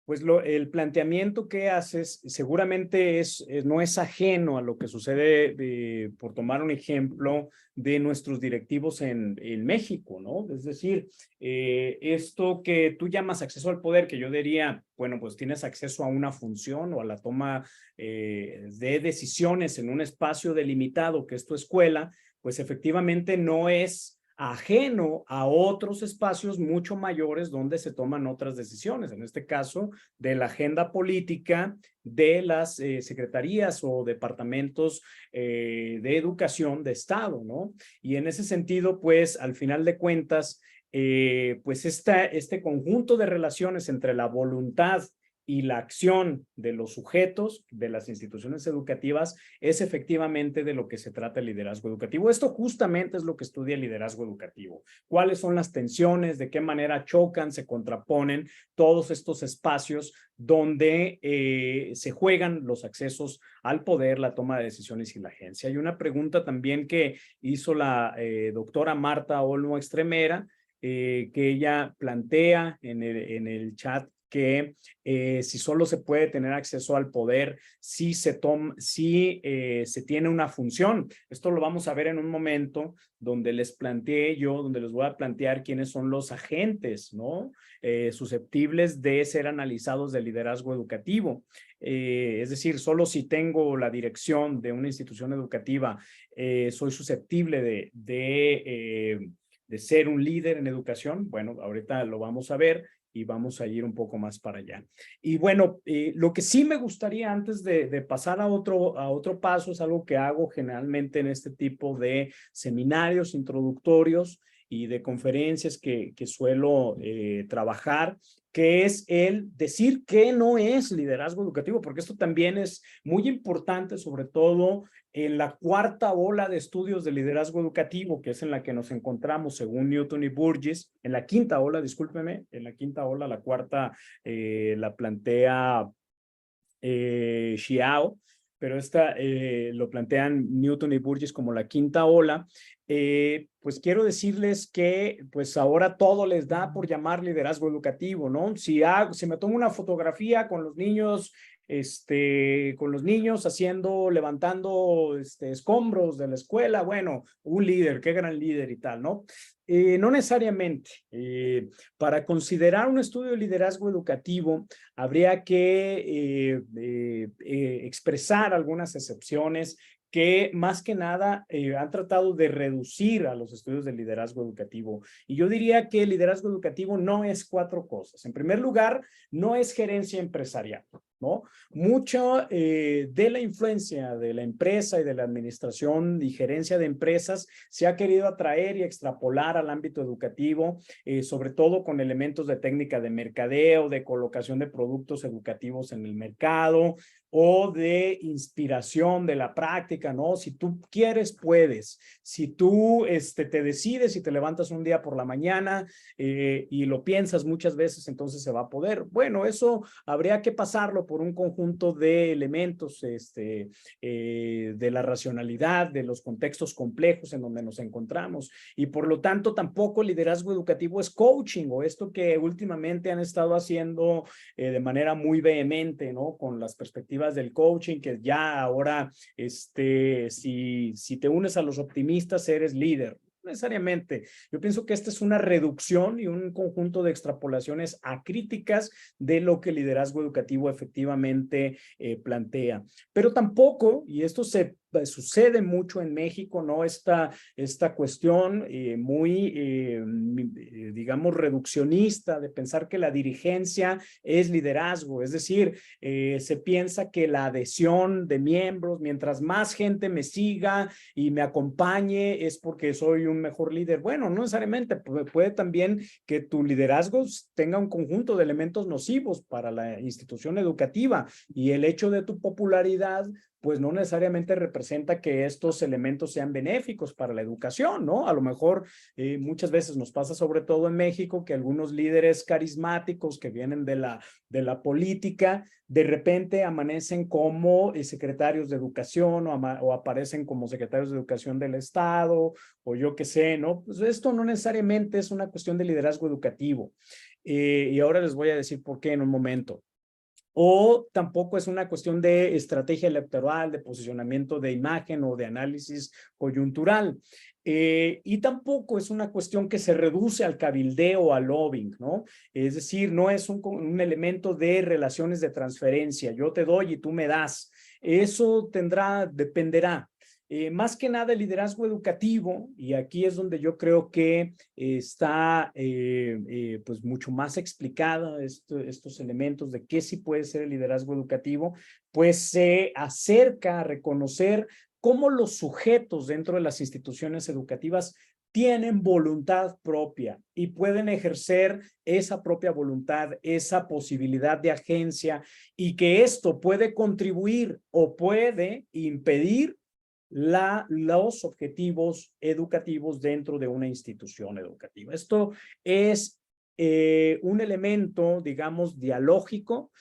pues el planteamiento que haces seguramente no es ajeno a lo que sucede, por tomar un ejemplo, de nuestros directivos en México, ¿no? Es decir, esto que tú llamas acceso al poder, que yo diría, bueno, pues tienes acceso a una función o a la toma de decisiones en un espacio delimitado que es tu escuela, pues efectivamente no es ajeno a otros espacios mucho mayores donde se toman otras decisiones, en este caso de la agenda política de las secretarías o departamentos de educación de Estado, ¿no? Y en ese sentido, pues al final de cuentas, pues este conjunto de relaciones entre la voluntad y la acción de los sujetos de las instituciones educativas es efectivamente de lo que se trata el liderazgo educativo. Esto justamente es lo que estudia el liderazgo educativo. ¿Cuáles son las tensiones? ¿De qué manera chocan, se contraponen todos estos espacios donde se juegan los accesos al poder, la toma de decisiones y la agencia? Hay una pregunta también que hizo la doctora Marta Olmo Extremera, que ella plantea en el chat que si solo se puede tener acceso al poder si se tiene una función. Esto lo vamos a ver en un momento donde les voy a plantear quiénes son los agentes, ¿no? Susceptibles de ser analizados del liderazgo educativo. Es decir, solo si tengo la dirección de una institución educativa, soy susceptible de ser un líder en educación. Bueno, ahorita lo vamos a ver y vamos a ir un poco más para allá. Y bueno, lo que sí me gustaría antes de pasar a otro paso, es algo que hago generalmente en este tipo de seminarios introductorios y de conferencias que suelo trabajar, que es el decir qué no es liderazgo educativo, porque esto también es muy importante, sobre todo en la cuarta ola de estudios de liderazgo educativo, que es en la que nos encontramos según Newton y Burgess, en la quinta ola, discúlpeme, en la quinta ola, la cuarta la plantea Xiao, pero esta lo plantean Newton y Burgess como la quinta ola. Pues quiero decirles que pues ahora todo les da por llamar liderazgo educativo, ¿no? Si me tomo una fotografía con los niños levantando escombros de la escuela, bueno, un líder, qué gran líder y tal, ¿no? No necesariamente. Para considerar un estudio de liderazgo educativo, habría que expresar algunas excepciones que más que nada han tratado de reducir a los estudios de liderazgo educativo. Y yo diría que el liderazgo educativo no es cuatro cosas. En primer lugar, no es gerencia empresarial, ¿no? Mucho de la influencia de la empresa y de la administración y gerencia de empresas se ha querido atraer y extrapolar al ámbito educativo, sobre todo con elementos de técnica de mercadeo, de colocación de productos educativos en el mercado o de inspiración de la práctica, ¿no? Si tú quieres, puedes. Si tú te decides y te levantas un día por la mañana y lo piensas muchas veces, entonces se va a poder. Bueno, eso habría que pasarlo por un conjunto de elementos de la racionalidad, de los contextos complejos en donde nos encontramos. Y por lo tanto, tampoco el liderazgo educativo es coaching, o esto que últimamente han estado haciendo de manera muy vehemente, ¿no? Con las perspectivas del coaching, que ya ahora, si te unes a los optimistas, eres líder. No necesariamente. Yo pienso que esta es una reducción y un conjunto de extrapolaciones acríticas de lo que el liderazgo educativo efectivamente plantea. Pero tampoco, y esto sucede mucho en México, ¿no? Esta cuestión muy, digamos, reduccionista de pensar que la dirigencia es liderazgo. Es decir, se piensa que la adhesión de miembros, mientras más gente me siga y me acompañe, es porque soy un mejor líder. Bueno, no necesariamente. Puede también que tu liderazgo tenga un conjunto de elementos nocivos para la institución educativa, y el hecho de tu popularidad pues no necesariamente representa que estos elementos sean benéficos para la educación, ¿no? A lo mejor muchas veces nos pasa, sobre todo en México, que algunos líderes carismáticos que vienen de la política, de repente amanecen como secretarios de educación o aparecen como secretarios de educación del Estado, o yo qué sé, ¿no? Pues esto no necesariamente es una cuestión de liderazgo educativo. Y ahora les voy a decir por qué en un momento. O tampoco es una cuestión de estrategia electoral, de posicionamiento de imagen o de análisis coyuntural. Y tampoco es una cuestión que se reduce al cabildeo o al lobbying, ¿no? Es decir, no es un elemento de relaciones de transferencia. Yo te doy y tú me das. Eso dependerá. Más que nada el liderazgo educativo, y aquí es donde yo creo que está pues mucho más explicada estos elementos de qué sí puede ser el liderazgo educativo, pues se acerca a reconocer cómo los sujetos dentro de las instituciones educativas tienen voluntad propia y pueden ejercer esa propia voluntad, esa posibilidad de agencia, y que esto puede contribuir o puede impedir los objetivos educativos dentro de una institución educativa. Esto es un elemento, digamos, dialógico,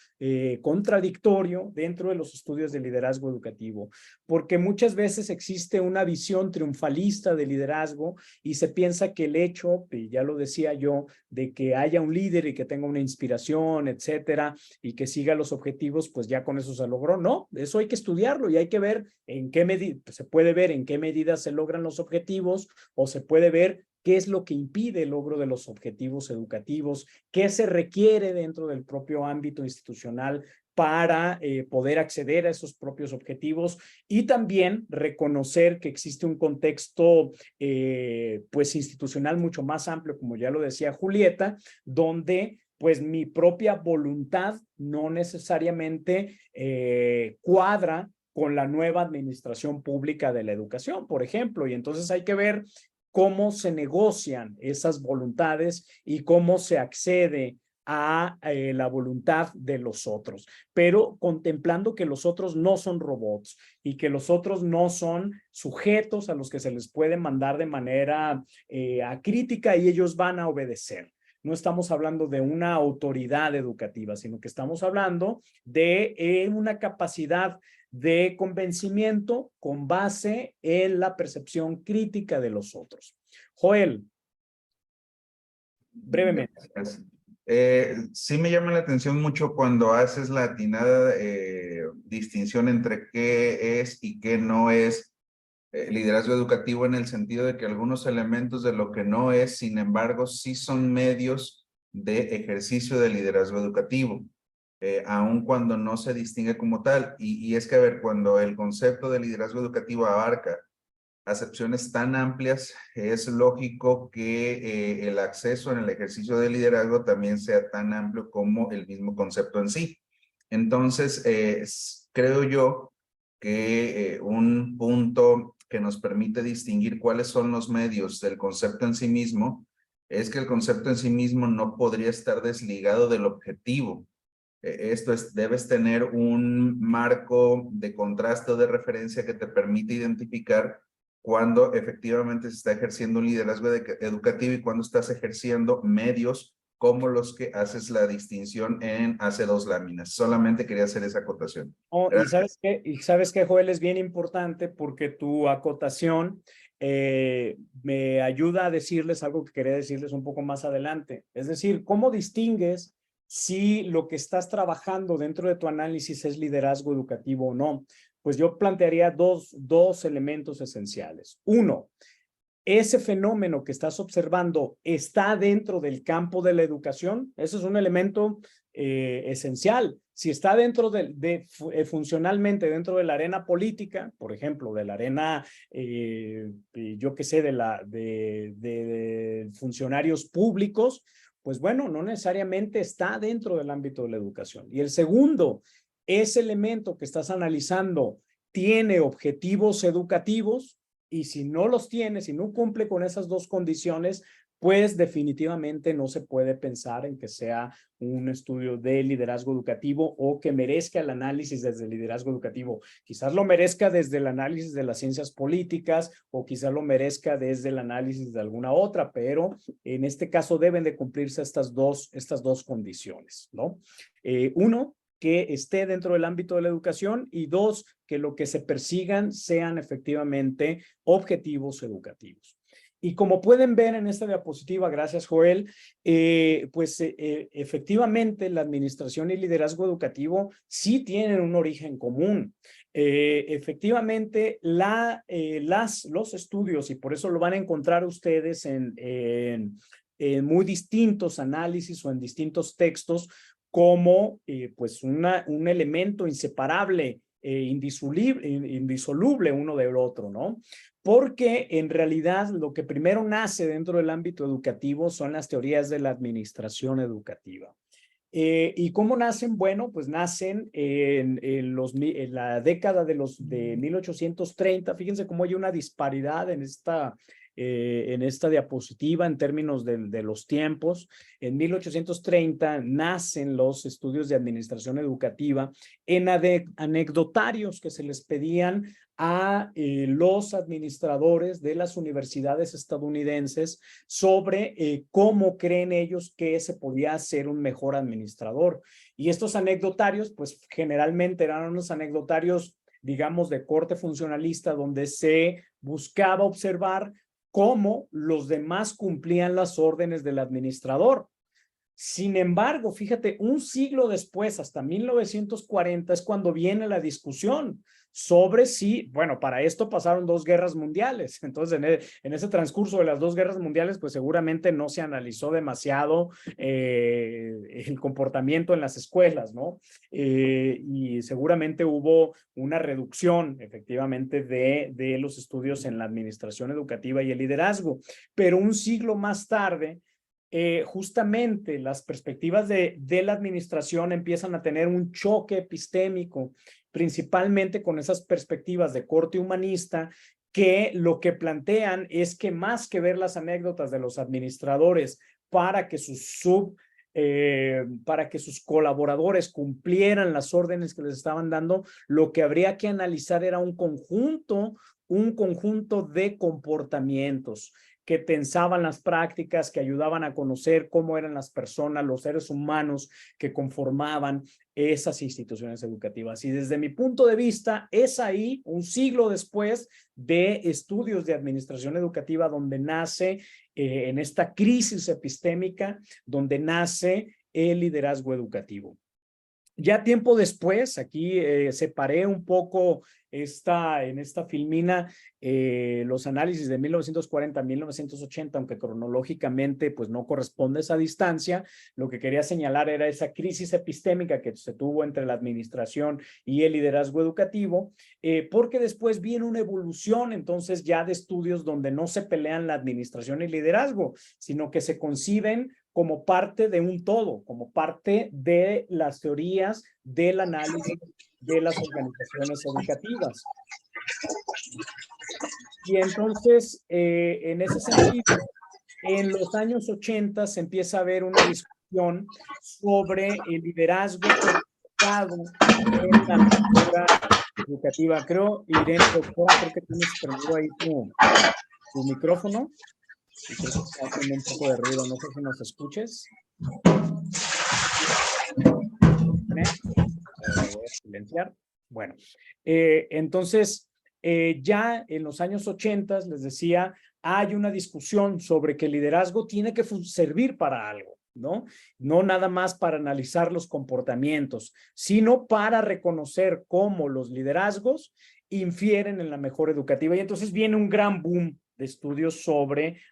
contradictorio dentro de los estudios de liderazgo educativo, porque muchas veces existe una visión triunfalista de liderazgo y se piensa que el hecho, y ya lo decía yo, de que haya un líder y que tenga una inspiración, etcétera, y que siga los objetivos, pues ya con eso se logró. No, eso hay que estudiarlo y hay que ver en qué medida, se puede ver en qué medida se logran los objetivos, o se puede ver qué es lo que impide el logro de los objetivos educativos, qué se requiere dentro del propio ámbito institucional para poder acceder a esos propios objetivos, y también reconocer que existe un contexto pues institucional mucho más amplio, como ya lo decía Julieta, donde pues mi propia voluntad no necesariamente cuadra con la nueva administración pública de la educación, por ejemplo, y entonces hay que ver cómo se negocian esas voluntades y cómo se accede a la voluntad de los otros, pero contemplando que los otros no son robots y que los otros no son sujetos a los que se les puede mandar de manera acrítica y ellos van a obedecer. No estamos hablando de una autoridad educativa, sino que estamos hablando de una capacidad de convencimiento con base en la percepción crítica de los otros. Joel, brevemente. Sí me llama la atención mucho cuando haces la atinada distinción entre qué es y qué no es liderazgo educativo, en el sentido de que algunos elementos de lo que no es, sin embargo, sí son medios de ejercicio de liderazgo educativo, aun cuando no se distingue como tal. Y es que, a ver, cuando el concepto de liderazgo educativo abarca acepciones tan amplias, es lógico que el acceso en el ejercicio de liderazgo también sea tan amplio como el mismo concepto en sí. Entonces, creo yo que un punto que nos permite distinguir cuáles son los medios del concepto en sí mismo es que el concepto en sí mismo no podría estar desligado del objetivo. Esto es, debes tener un marco de contraste o de referencia que te permite identificar cuando efectivamente se está ejerciendo un liderazgo educativo y cuando estás ejerciendo medios como los que haces la distinción en hace dos láminas. Solamente quería hacer esa acotación. Oh, y sabes que, Joel, es bien importante porque tu acotación me ayuda a decirles algo que quería decirles un poco más adelante. Es decir, ¿cómo distingues si lo que estás trabajando dentro de tu análisis es liderazgo educativo o no? Pues yo plantearía dos elementos esenciales. Uno, ese fenómeno que estás observando está dentro del campo de la educación. Eso es un elemento esencial. Si está dentro funcionalmente dentro de la arena política, por ejemplo, de la arena, yo qué sé, de funcionarios públicos, pues bueno, no necesariamente está dentro del ámbito de la educación. Y el segundo, ese elemento que estás analizando tiene objetivos educativos, y si no los tiene, si no cumple con esas dos condiciones, pues definitivamente no se puede pensar en que sea un estudio de liderazgo educativo o que merezca el análisis desde el liderazgo educativo. Quizás lo merezca desde el análisis de las ciencias políticas o quizás lo merezca desde el análisis de alguna otra, pero en este caso deben de cumplirse estas dos condiciones, ¿no? Uno, que esté dentro del ámbito de la educación, y dos, que lo que se persigan sean efectivamente objetivos educativos. Y como pueden ver en esta diapositiva, gracias Joel, efectivamente la administración y liderazgo educativo sí tienen un origen común. Efectivamente, los estudios, y por eso lo van a encontrar ustedes en muy distintos análisis o en distintos textos, como pues un elemento inseparable, indisoluble uno del otro, ¿no? Porque en realidad lo que primero nace dentro del ámbito educativo son las teorías de la administración educativa. ¿Y cómo nacen? Bueno, pues nacen en la década de 1830. Fíjense cómo hay una disparidad en esta diapositiva en términos de los tiempos. En 1830 nacen los estudios de administración educativa en anecdotarios que se les pedían a los administradores de las universidades estadounidenses sobre cómo creen ellos que se podía ser un mejor administrador. Y estos anecdotarios, pues generalmente eran unos anecdotarios, digamos, de corte funcionalista, donde se buscaba observar cómo los demás cumplían las órdenes del administrador. Sin embargo, fíjate, un siglo después, hasta 1940, es cuando viene la discusión sobre si, bueno, para esto pasaron 2 guerras mundiales. Entonces, en ese transcurso de las 2 guerras mundiales, pues seguramente no se analizó demasiado el comportamiento en las escuelas, ¿no? Y seguramente hubo una reducción, efectivamente, de los estudios en la administración educativa y el liderazgo. Pero un siglo más tarde, justamente las perspectivas de la administración empiezan a tener un choque epistémico, principalmente con esas perspectivas de corte humanista, que lo que plantean es que más que ver las anécdotas de los administradores para que sus colaboradores cumplieran las órdenes que les estaban dando, lo que habría que analizar era un conjunto de comportamientos que pensaban las prácticas, que ayudaban a conocer cómo eran las personas, los seres humanos que conformaban esas instituciones educativas. Y desde mi punto de vista, es ahí, un siglo después de estudios de administración educativa, donde nace, en esta crisis epistémica, donde nace el liderazgo educativo. Ya tiempo después, aquí separé un poco en esta filmina los análisis de 1940 a 1980, aunque cronológicamente pues no corresponde esa distancia. Lo que quería señalar era esa crisis epistémica que se tuvo entre la administración y el liderazgo educativo, porque después viene una evolución entonces ya de estudios donde no se pelean la administración y el liderazgo, sino que se conciben como parte de un todo, como parte de las teorías del análisis de las organizaciones educativas. Y entonces, en ese sentido, en los años 80 se empieza a ver una discusión sobre el liderazgo en la cultura educativa. Creo, Irene, doctora, creo que tienes prendido ahí tu micrófono. Y creo que está haciendo un poco de ruido, no sé si nos escuches. Voy a silenciar. Bueno, entonces ya en los años 80, les decía, hay una discusión sobre que el liderazgo tiene que servir para algo, ¿no? No nada más para analizar los comportamientos, sino para reconocer cómo los liderazgos infieren en la mejora educativa. Y entonces viene un gran boom de estudios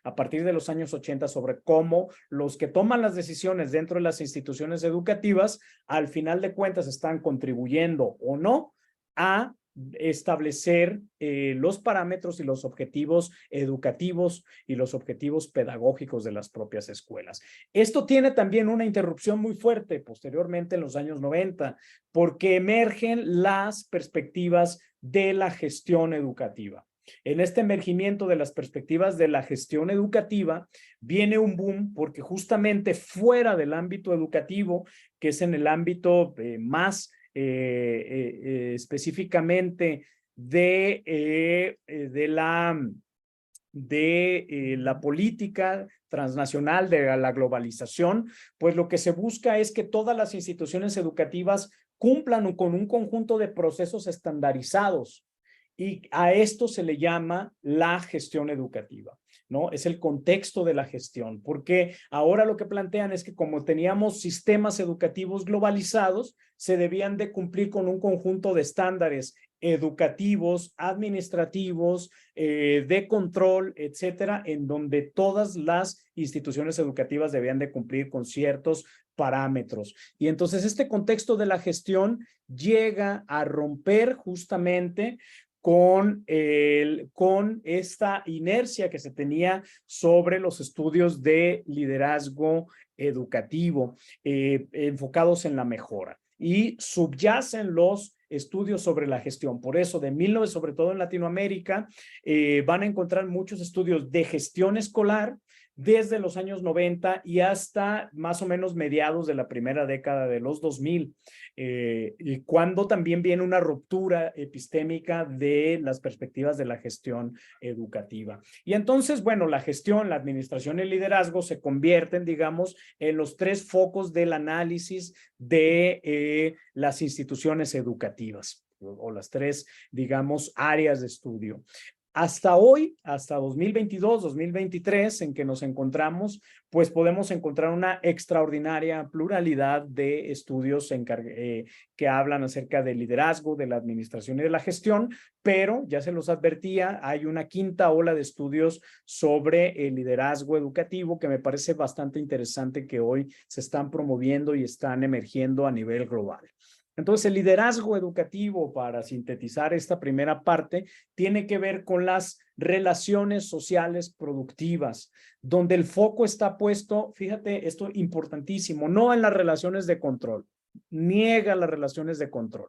a partir de los años 80, sobre cómo los que toman las decisiones dentro de las instituciones educativas, al final de cuentas, están contribuyendo o no a establecer los parámetros y los objetivos educativos y los objetivos pedagógicos de las propias escuelas. Esto tiene también una interrupción muy fuerte posteriormente en los años 90, porque emergen las perspectivas de la gestión educativa. En este emergimiento de las perspectivas de la gestión educativa, viene un boom porque justamente fuera del ámbito educativo, que es en el ámbito más específicamente de la política transnacional, de la globalización, pues lo que se busca es que todas las instituciones educativas cumplan con un conjunto de procesos estandarizados, y a esto se le llama la gestión educativa, ¿no? Es el contexto de la gestión, porque ahora lo que plantean es que como teníamos sistemas educativos globalizados, se debían de cumplir con un conjunto de estándares educativos, administrativos, de control, etcétera, en donde todas las instituciones educativas debían de cumplir con ciertos parámetros. Y entonces este contexto de la gestión llega a romper justamente con esta inercia que se tenía sobre los estudios de liderazgo educativo enfocados en la mejora. Y subyacen los estudios sobre la gestión. Por eso, sobre todo en Latinoamérica, van a encontrar muchos estudios de gestión escolar desde los años 90 y hasta más o menos mediados de la primera década de los 2000, y cuando también viene una ruptura epistémica de las perspectivas de la gestión educativa. Y entonces, bueno, la gestión, la administración y el liderazgo se convierten, digamos, en los tres focos del análisis de las instituciones educativas, o las tres, digamos, áreas de estudio. Hasta hoy, hasta 2022, 2023, en que nos encontramos, pues podemos encontrar una extraordinaria pluralidad de estudios que hablan acerca del liderazgo, de la administración y de la gestión, pero ya se los advertía, hay una quinta ola de estudios sobre el liderazgo educativo que me parece bastante interesante, que hoy se están promoviendo y están emergiendo a nivel global. Entonces, el liderazgo educativo, para sintetizar esta primera parte, tiene que ver con las relaciones sociales productivas, donde el foco está puesto, fíjate, esto es importantísimo, no en las relaciones de control, niega las relaciones de control,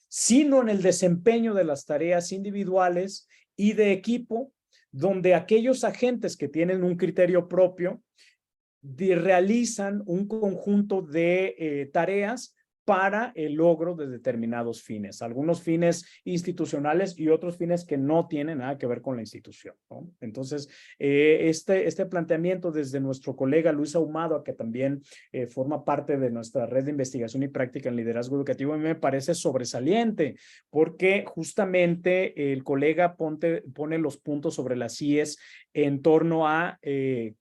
sino en el desempeño de las tareas individuales y de equipo, donde aquellos agentes que tienen un criterio propio realizan un conjunto de tareas para el logro de determinados fines, algunos fines institucionales y otros fines que no tienen nada que ver con la institución, ¿no? Entonces, este planteamiento desde nuestro colega Luis Ahumado, que también forma parte de nuestra red de investigación y práctica en liderazgo educativo, a mí me parece sobresaliente, porque justamente el colega pone los puntos sobre las IES en torno a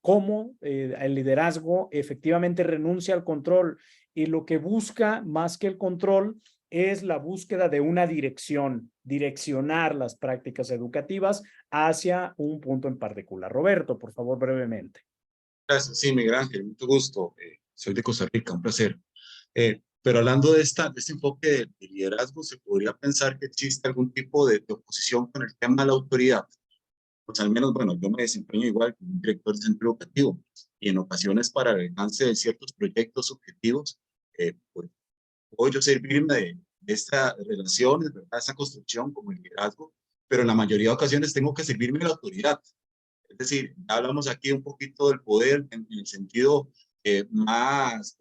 cómo el liderazgo efectivamente renuncia al control, y lo que busca más que el control es la búsqueda de una dirección, direccionar las prácticas educativas hacia un punto en particular. Roberto, por favor, brevemente. Gracias, sí, Miguel Ángel, mucho gusto. Soy de Costa Rica, un placer. Pero hablando de este enfoque de liderazgo, se podría pensar que existe algún tipo de oposición con el tema de la autoridad. Pues al menos, bueno, yo me desempeño igual como un director de centro educativo y en ocasiones para el alcance de ciertos proyectos objetivos, pues puedo yo servirme de estas relaciones, ¿verdad? Esa construcción como el liderazgo, pero en la mayoría de ocasiones tengo que servirme de la autoridad. Es decir, hablamos aquí un poquito del poder en el sentido más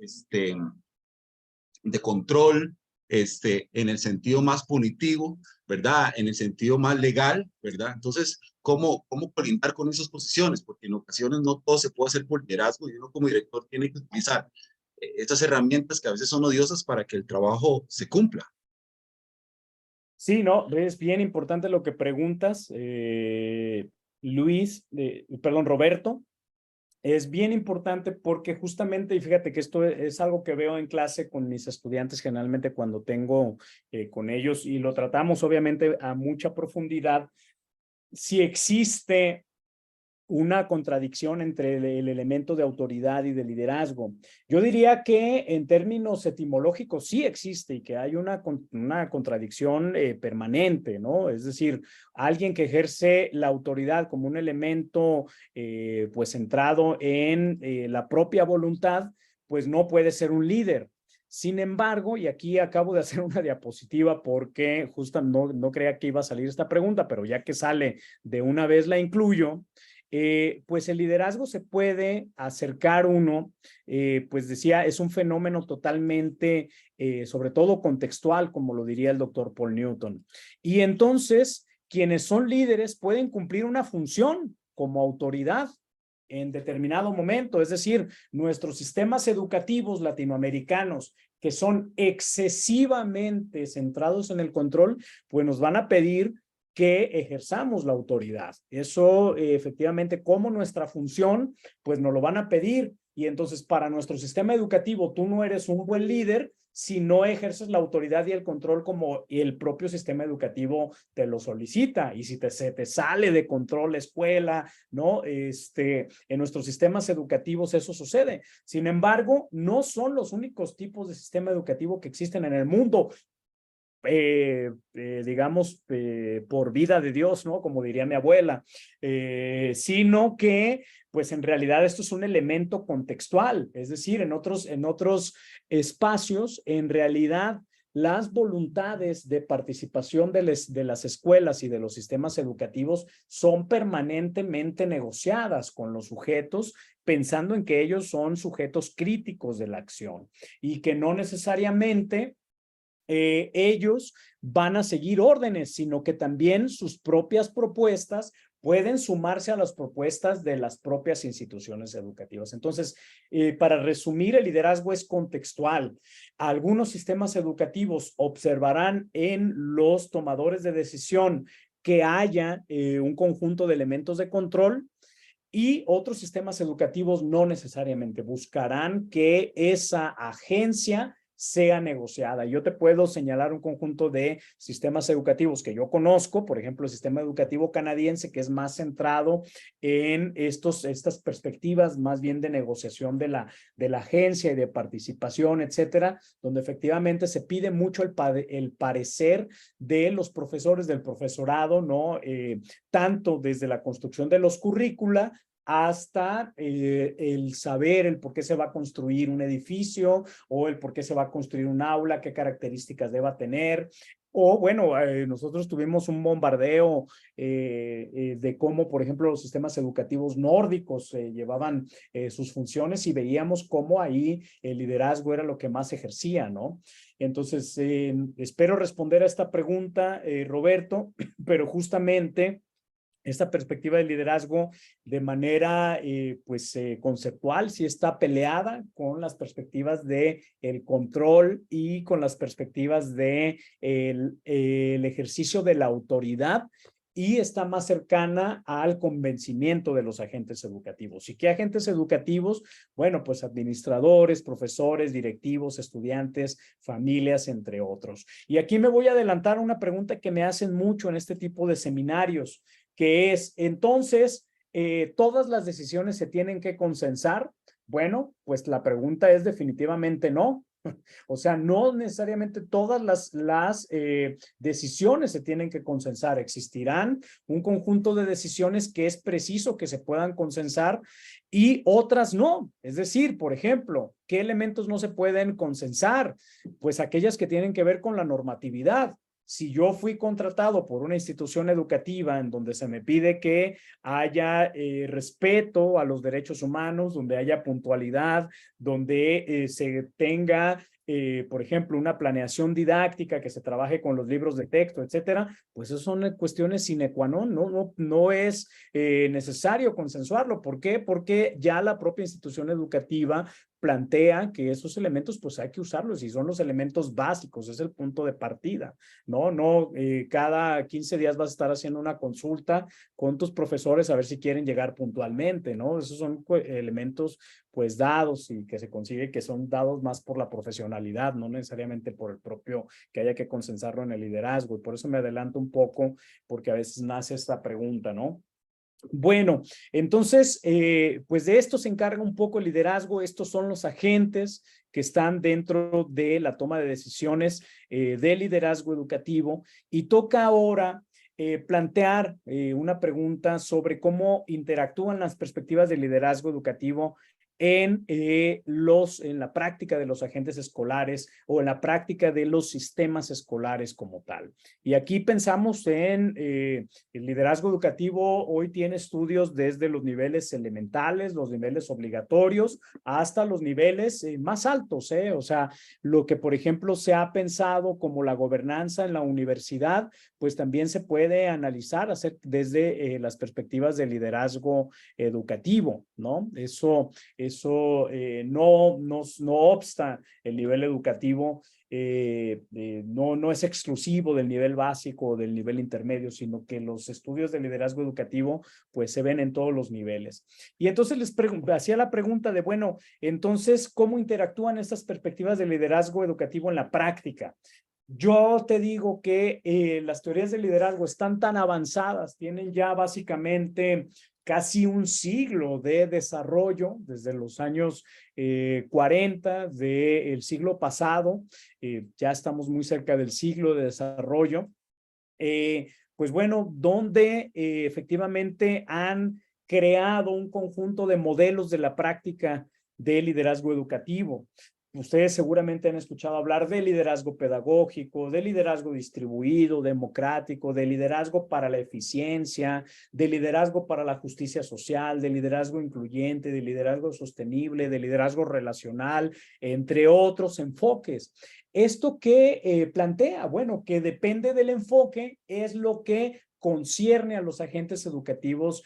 de control, en el sentido más punitivo, ¿verdad? En el sentido más legal, ¿verdad? Entonces, ¿cómo colindar con esas posiciones? Porque en ocasiones no todo se puede hacer por liderazgo y uno como director tiene que utilizar estas herramientas que a veces son odiosas para que el trabajo se cumpla. Sí, no, es bien importante lo que preguntas, Roberto. Es bien importante porque justamente, y fíjate que esto es algo que veo en clase con mis estudiantes generalmente cuando tengo con ellos, y lo tratamos obviamente a mucha profundidad, si existe una contradicción entre el elemento de autoridad y de liderazgo. Yo diría que en términos etimológicos sí existe, y que hay una contradicción permanente, ¿no? Es decir, alguien que ejerce la autoridad como un elemento pues centrado en la propia voluntad, pues no puede ser un líder. Sin embargo, y aquí acabo de hacer una diapositiva porque justo no creía que iba a salir esta pregunta, pero ya que sale de una vez la incluyo. Pues el liderazgo se puede acercar uno, pues decía, es un fenómeno totalmente, sobre todo contextual, como lo diría el doctor Paul Newton. Y entonces, quienes son líderes pueden cumplir una función como autoridad en determinado momento, es decir, nuestros sistemas educativos latinoamericanos que son excesivamente centrados en el control, pues nos van a pedir que ejerzamos la autoridad. Eso efectivamente como nuestra función, pues nos lo van a pedir. Y entonces para nuestro sistema educativo, tú no eres un buen líder si no ejerces la autoridad y el control como el propio sistema educativo te lo solicita. Y si se te sale de control la escuela, ¿no? En nuestros sistemas educativos eso sucede. Sin embargo, no son los únicos tipos de sistema educativo que existen en el mundo. Digamos, por vida de Dios, ¿no? Como diría mi abuela, sino que, pues en realidad esto es un elemento contextual, es decir, en otros espacios, en realidad, las voluntades de participación de las escuelas y de los sistemas educativos son permanentemente negociadas con los sujetos, pensando en que ellos son sujetos críticos de la acción y que no necesariamente ellos van a seguir órdenes, sino que también sus propias propuestas pueden sumarse a las propuestas de las propias instituciones educativas. Entonces, para resumir, el liderazgo es contextual. Algunos sistemas educativos observarán en los tomadores de decisión que haya un conjunto de elementos de control, y otros sistemas educativos no necesariamente buscarán que esa agencia sea negociada. Yo te puedo señalar un conjunto de sistemas educativos que yo conozco, por ejemplo, el sistema educativo canadiense, que es más centrado en estas perspectivas más bien de negociación de la agencia y de participación, etcétera, donde efectivamente se pide mucho el parecer de los profesores, del profesorado, ¿no? Tanto desde la construcción de los currícula hasta el saber el por qué se va a construir un edificio o el por qué se va a construir un aula, qué características deba tener. O bueno, nosotros tuvimos un bombardeo de cómo, por ejemplo, los sistemas educativos nórdicos llevaban sus funciones y veíamos cómo ahí el liderazgo era lo que más ejercía, ¿no? Entonces, espero responder a esta pregunta, Roberto, pero justamente esta perspectiva de liderazgo de manera conceptual sí está peleada con las perspectivas de el control y con las perspectivas de el ejercicio de la autoridad, y está más cercana al convencimiento de los agentes educativos. ¿Y qué agentes educativos? Bueno, pues administradores, profesores, directivos, estudiantes, familias, entre otros. Y aquí me voy a adelantar a una pregunta que me hacen mucho en este tipo de seminarios, que es, entonces, ¿todas las decisiones se tienen que consensar? Bueno, pues la pregunta es definitivamente no. O sea, no necesariamente todas las decisiones se tienen que consensar. Existirán un conjunto de decisiones que es preciso que se puedan consensar y otras no. Es decir, por ejemplo, ¿qué elementos no se pueden consensar? Pues aquellas que tienen que ver con la normatividad. Si yo fui contratado por una institución educativa en donde se me pide que haya respeto a los derechos humanos, donde haya puntualidad, donde se tenga, por ejemplo, una planeación didáctica, que se trabaje con los libros de texto, etcétera, pues eso son cuestiones sine qua non, no es necesario consensuarlo. ¿Por qué? Porque ya la propia institución educativa plantea que esos elementos pues hay que usarlos y son los elementos básicos, es el punto de partida, ¿no? Cada 15 días vas a estar haciendo una consulta con tus profesores a ver si quieren llegar puntualmente, ¿no? Esos son elementos pues dados y que se consigue que son dados más por la profesionalidad, no necesariamente por el propio que haya que consensarlo en el liderazgo, y por eso me adelanto un poco porque a veces nace esta pregunta, ¿no? Bueno, entonces, pues de esto se encarga un poco el liderazgo. Estos son los agentes que están dentro de la toma de decisiones de liderazgo educativo, y toca ahora plantear una pregunta sobre cómo interactúan las perspectivas de liderazgo educativo en la práctica de los agentes escolares o en la práctica de los sistemas escolares como tal. Y aquí pensamos en el liderazgo educativo. Hoy tiene estudios desde los niveles elementales, los niveles obligatorios, hasta los niveles más altos, o sea, lo que por ejemplo se ha pensado como la gobernanza en la universidad, pues también se puede analizar desde las perspectivas del liderazgo educativo, ¿no? Eso no obsta el nivel educativo, no es exclusivo del nivel básico o del nivel intermedio, sino que los estudios de liderazgo educativo pues se ven en todos los niveles. Y entonces hacía la pregunta de, bueno, entonces, ¿cómo interactúan estas perspectivas de liderazgo educativo en la práctica? Yo te digo que las teorías de liderazgo están tan avanzadas, tienen ya básicamente casi un siglo de desarrollo, desde los años 40 del siglo pasado, ya estamos muy cerca del siglo de desarrollo, pues bueno, donde efectivamente han creado un conjunto de modelos de la práctica de liderazgo educativo. Ustedes seguramente han escuchado hablar de liderazgo pedagógico, de liderazgo distribuido, democrático, de liderazgo para la eficiencia, de liderazgo para la justicia social, de liderazgo incluyente, de liderazgo sostenible, de liderazgo relacional, entre otros enfoques. ¿Esto qué plantea? Bueno, que depende del enfoque, es lo que concierne a los agentes educativos,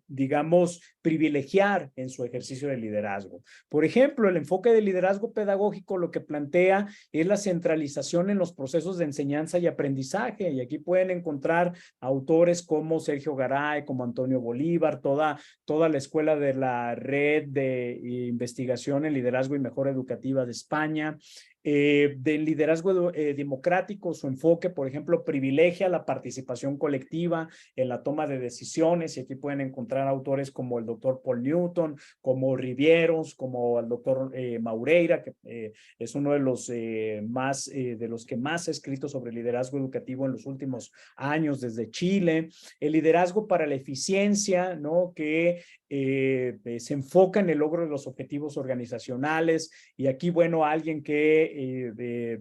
digamos, privilegiar en su ejercicio de liderazgo. Por ejemplo, el enfoque de liderazgo pedagógico lo que plantea es la centralización en los procesos de enseñanza y aprendizaje, y aquí pueden encontrar autores como Sergio Garay, como Antonio Bolívar, toda la escuela de la Red de Investigación en Liderazgo y Mejora Educativa de España. Del liderazgo democrático, su enfoque, por ejemplo, privilegia la participación colectiva en la toma de decisiones, y aquí pueden encontrar autores como el doctor Paul Newton, como Rivieros, como el doctor Maureira, que es uno de los de los que más ha escrito sobre liderazgo educativo en los últimos años desde Chile. El liderazgo para la eficiencia, ¿no? Que se enfoca en el logro de los objetivos organizacionales, y aquí, bueno, alguien que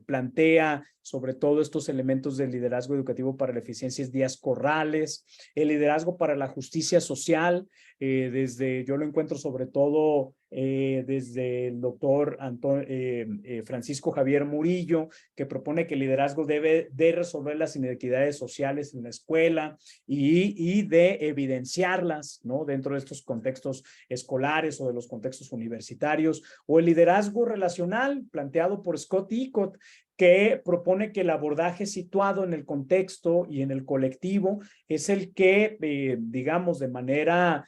plantea sobre todo estos elementos del liderazgo educativo para la eficiencia es Díaz Corrales. El liderazgo para la justicia social, yo lo encuentro sobre todo desde el doctor Francisco Javier Murillo, que propone que el liderazgo debe de resolver las inequidades sociales en la escuela y de evidenciarlas, ¿no? Dentro de estos contextos escolares o de los contextos universitarios. O el liderazgo relacional, planteado por Scott Icot, que propone que el abordaje situado en el contexto y en el colectivo es el que, digamos, de manera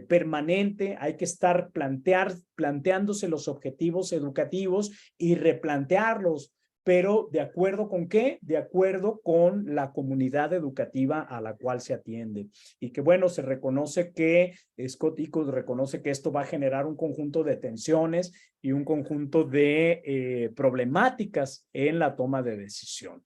permanente hay que estar planteándose los objetivos educativos y replantearlos. Pero ¿de acuerdo con qué? De acuerdo con la comunidad educativa a la cual se atiende. Y que, bueno, se reconoce que, Scott Icot reconoce que esto va a generar un conjunto de tensiones y un conjunto de problemáticas en la toma de decisión.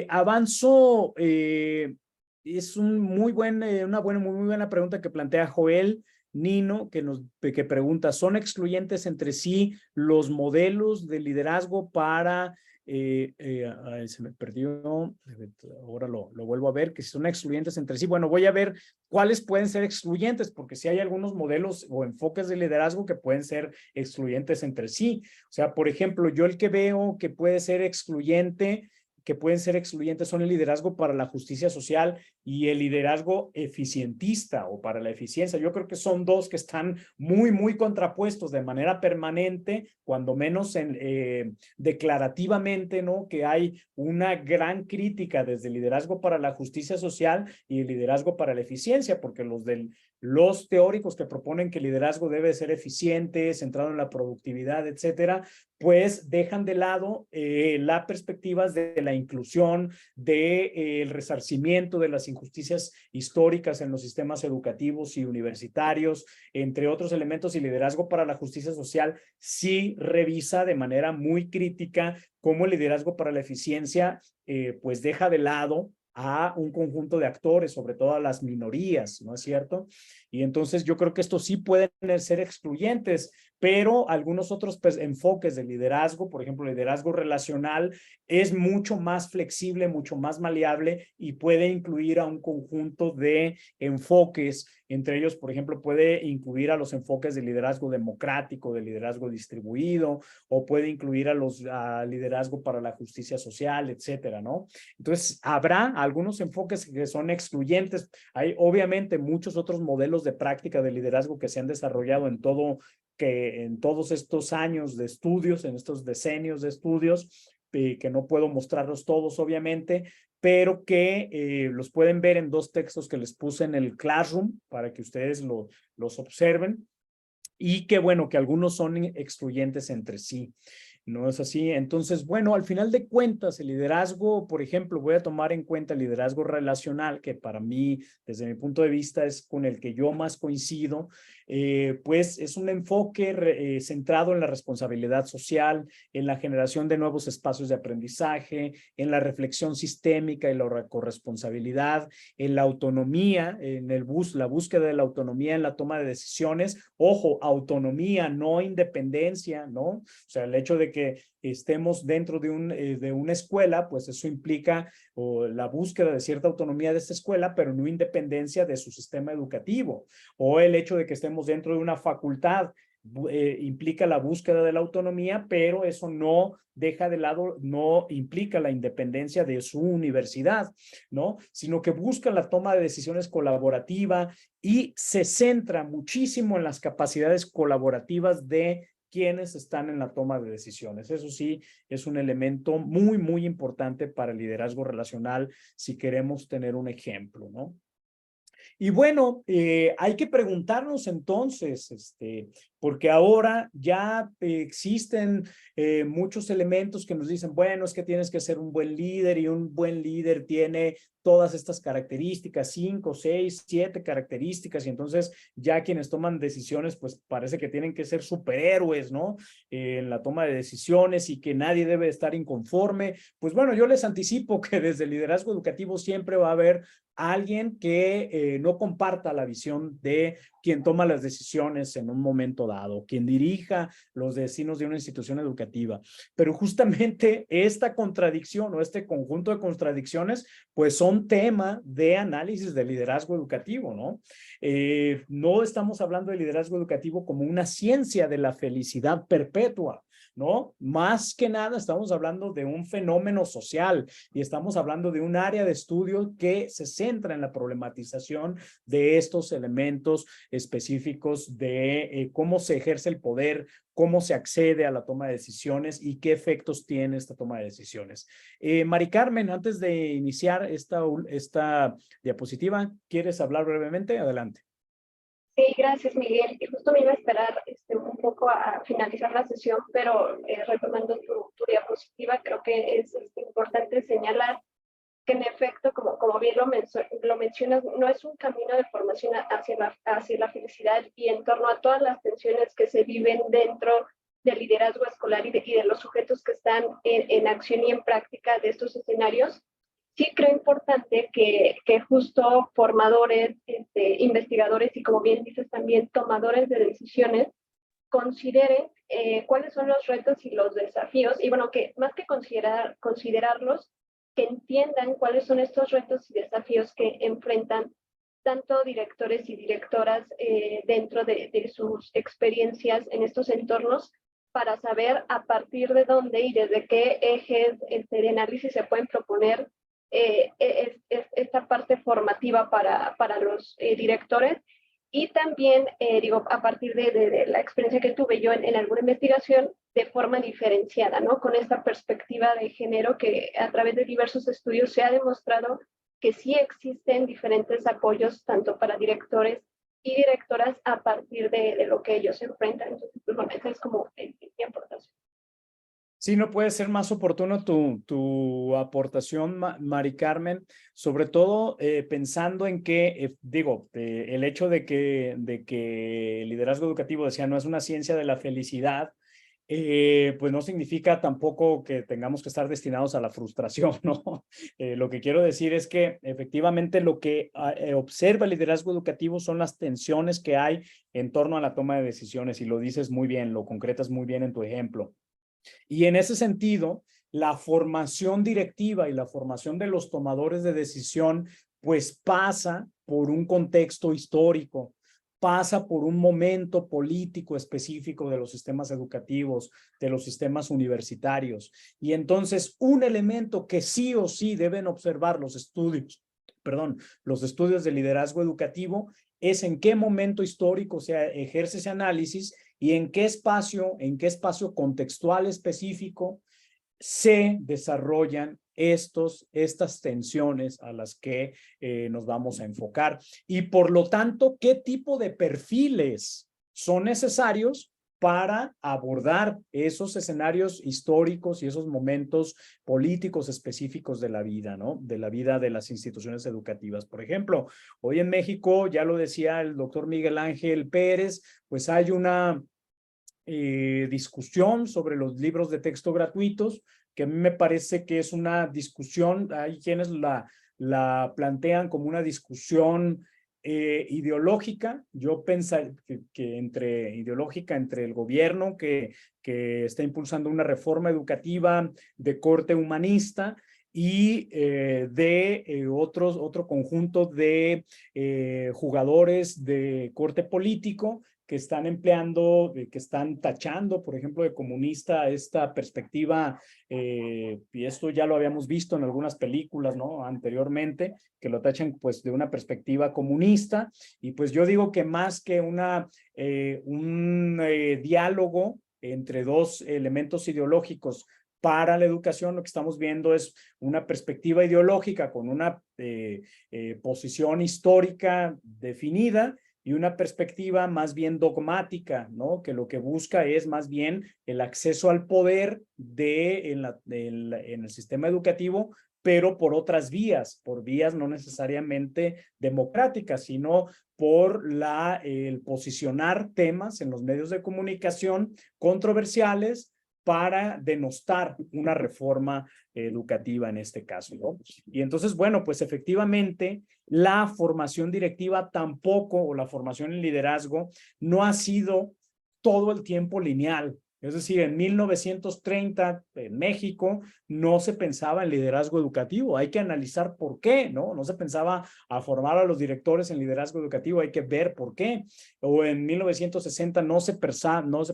Avanzo, es muy buena pregunta que plantea Joel Nino, que pregunta, ¿son excluyentes entre sí los modelos de liderazgo para, se me perdió, ahora lo vuelvo a ver, que si son excluyentes entre sí? Bueno, voy a ver cuáles pueden ser excluyentes, porque si hay algunos modelos o enfoques de liderazgo que pueden ser excluyentes entre sí. O sea, por ejemplo, yo el que veo que puede ser excluyente, que pueden ser excluyentes, son el liderazgo para la justicia social y el liderazgo eficientista o para la eficiencia. Yo creo que son dos que están muy contrapuestos de manera permanente, cuando menos declarativamente, ¿no? Que hay una gran crítica desde el liderazgo para la justicia social y el liderazgo para la eficiencia, porque los teóricos que proponen que el liderazgo debe ser eficiente, centrado en la productividad, etcétera, pues dejan de lado las perspectivas de la inclusión, del resarcimiento de las injusticias históricas en los sistemas educativos y universitarios, entre otros elementos. Y liderazgo para la justicia social sí revisa de manera muy crítica cómo el liderazgo para la eficiencia pues deja de lado a un conjunto de actores, sobre todo a las minorías, ¿no es cierto? Y entonces yo creo que estos sí pueden ser excluyentes, pero algunos otros pues, enfoques de liderazgo, por ejemplo, liderazgo relacional, es mucho más flexible, mucho más maleable y puede incluir a un conjunto de enfoques. Entre ellos, por ejemplo, puede incluir a los enfoques de liderazgo democrático, de liderazgo distribuido, o puede incluir a liderazgo para la justicia social, etcétera, ¿no? Entonces, habrá algunos enfoques que son excluyentes. Hay obviamente muchos otros modelos de práctica de liderazgo que se han desarrollado en todos estos años de estudios, en estos decenios de estudios, que no puedo mostrarlos todos, obviamente, pero que los pueden ver en 2 textos que les puse en el Classroom para que ustedes los observen, y que bueno, que algunos son excluyentes entre sí. ¿No es así? Entonces, bueno, al final de cuentas, el liderazgo, por ejemplo, voy a tomar en cuenta el liderazgo relacional, que para mí, desde mi punto de vista, es con el que yo más coincido, pues es un enfoque centrado en la responsabilidad social, en la generación de nuevos espacios de aprendizaje, en la reflexión sistémica y la corresponsabilidad, en la autonomía, en la búsqueda de la autonomía en la toma de decisiones. Ojo, autonomía, no independencia, ¿no? O sea, el hecho de que estemos dentro de una escuela, pues eso implica la búsqueda de cierta autonomía de esta escuela, pero no independencia de su sistema educativo. O el hecho de que estemos dentro de una facultad implica la búsqueda de la autonomía, pero eso no deja de lado, no implica la independencia de su universidad, ¿no? Sino que busca la toma de decisiones colaborativa y se centra muchísimo en las capacidades colaborativas de quienes están en la toma de decisiones. Eso sí, es un elemento muy, muy importante para el liderazgo relacional si queremos tener un ejemplo, ¿no? Y bueno, hay que preguntarnos entonces, porque ahora ya existen muchos elementos que nos dicen, bueno, es que tienes que ser un buen líder y un buen líder tiene todas estas características, 5, 6, 7 características, y entonces ya quienes toman decisiones, pues parece que tienen que ser superhéroes, ¿no? En la toma de decisiones y que nadie debe estar inconforme. Pues bueno, yo les anticipo que desde el liderazgo educativo siempre va a haber alguien que no comparta la visión de quien toma las decisiones en un momento dado, quien dirija los destinos de una institución educativa. Pero justamente esta contradicción o este conjunto de contradicciones, pues son tema de análisis de liderazgo educativo, ¿no? No estamos hablando de liderazgo educativo como una ciencia de la felicidad perpetua, ¿no? Más que nada estamos hablando de un fenómeno social y estamos hablando de un área de estudio que se centra en la problematización de estos elementos específicos de cómo se ejerce el poder, cómo se accede a la toma de decisiones y qué efectos tiene esta toma de decisiones. Mari Carmen, antes de iniciar esta diapositiva, ¿quieres hablar brevemente? Adelante. Sí, gracias, Miguel. Y justo me iba a esperar un poco a finalizar la sesión, pero retomando tu diapositiva, creo que es importante señalar que en efecto, como bien lo mencionas, no es un camino de formación hacia la felicidad y en torno a todas las tensiones que se viven dentro del liderazgo escolar y de los sujetos que están en acción y en práctica de estos escenarios. Sí creo importante que justo formadores, investigadores y como bien dices también tomadores de decisiones consideren cuáles son los retos y los desafíos y bueno, que más que considerarlos, que entiendan cuáles son estos retos y desafíos que enfrentan tanto directores y directoras dentro de sus experiencias en estos entornos para saber a partir de dónde y desde qué ejes de análisis se pueden proponer esta parte formativa para los directores y también, a partir de la experiencia que tuve yo en alguna investigación, de forma diferenciada, ¿no? Con esta perspectiva de género que a través de diversos estudios se ha demostrado que sí existen diferentes apoyos tanto para directores y directoras a partir de lo que ellos enfrentan. Entonces, pues, bueno, esa es como mi aportación. Sí, no puede ser más oportuno tu aportación, Mari Carmen, sobre todo pensando en que, el hecho de que el liderazgo educativo, decía, no es una ciencia de la felicidad, pues no significa tampoco que tengamos que estar destinados a la frustración, ¿no? Lo que quiero decir es que efectivamente lo que observa el liderazgo educativo son las tensiones que hay en torno a la toma de decisiones, y lo dices muy bien, lo concretas muy bien en tu ejemplo. Y en ese sentido, la formación directiva y la formación de los tomadores de decisión, pues pasa por un contexto histórico, pasa por un momento político específico de los sistemas educativos, de los sistemas universitarios. Y entonces, un elemento que sí o sí deben observar los estudios de liderazgo educativo es en qué momento histórico se ejerce ese análisis y en qué espacio contextual específico se desarrollan estas tensiones a las que nos vamos a enfocar. Y por lo tanto, ¿qué tipo de perfiles son necesarios para abordar esos escenarios históricos y esos momentos políticos específicos de la vida, ¿no? De la vida de las instituciones educativas? Por ejemplo, hoy en México, ya lo decía el doctor Miguel Ángel Pérez, pues hay una discusión sobre los libros de texto gratuitos, que a mí me parece que es una discusión, hay quienes la plantean como una discusión ideológica. Yo pensaría que ideológica entre el gobierno que está impulsando una reforma educativa de corte humanista y otro conjunto de jugadores de corte político que están empleando, que están tachando, por ejemplo, de comunista esta perspectiva, y esto ya lo habíamos visto en algunas películas, ¿no? Anteriormente, que lo tachan pues de una perspectiva comunista, y pues yo digo que más que un diálogo entre dos elementos ideológicos para la educación, lo que estamos viendo es una perspectiva ideológica con una posición histórica definida, y una perspectiva más bien dogmática, ¿no? Que lo que busca es más bien el acceso al poder en el sistema educativo, pero por otras vías, por vías no necesariamente democráticas, sino por el posicionar temas en los medios de comunicación controversiales para denostar una reforma educativa en este caso, ¿no? Y entonces, bueno, pues efectivamente la formación directiva tampoco, o la formación en liderazgo, no ha sido todo el tiempo lineal. Es decir, en 1930 en México no se pensaba en liderazgo educativo. Hay que analizar por qué, ¿no? No se pensaba a formar a los directores en liderazgo educativo, hay que ver por qué. O en 1960 no se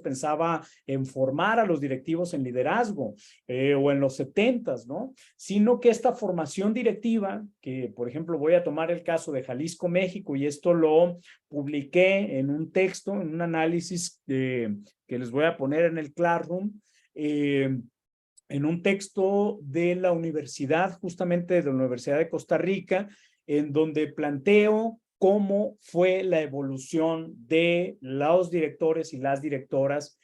pensaba en formar a los directivos en liderazgo, o en los 70s, ¿no? Sino que esta formación directiva, que por ejemplo voy a tomar el caso de Jalisco, México, y esto lo publiqué en un texto, en un análisis que les voy a poner en el Classroom, en un texto de la universidad, justamente de la Universidad de Costa Rica, en donde planteo cómo fue la evolución de los directores y las directoras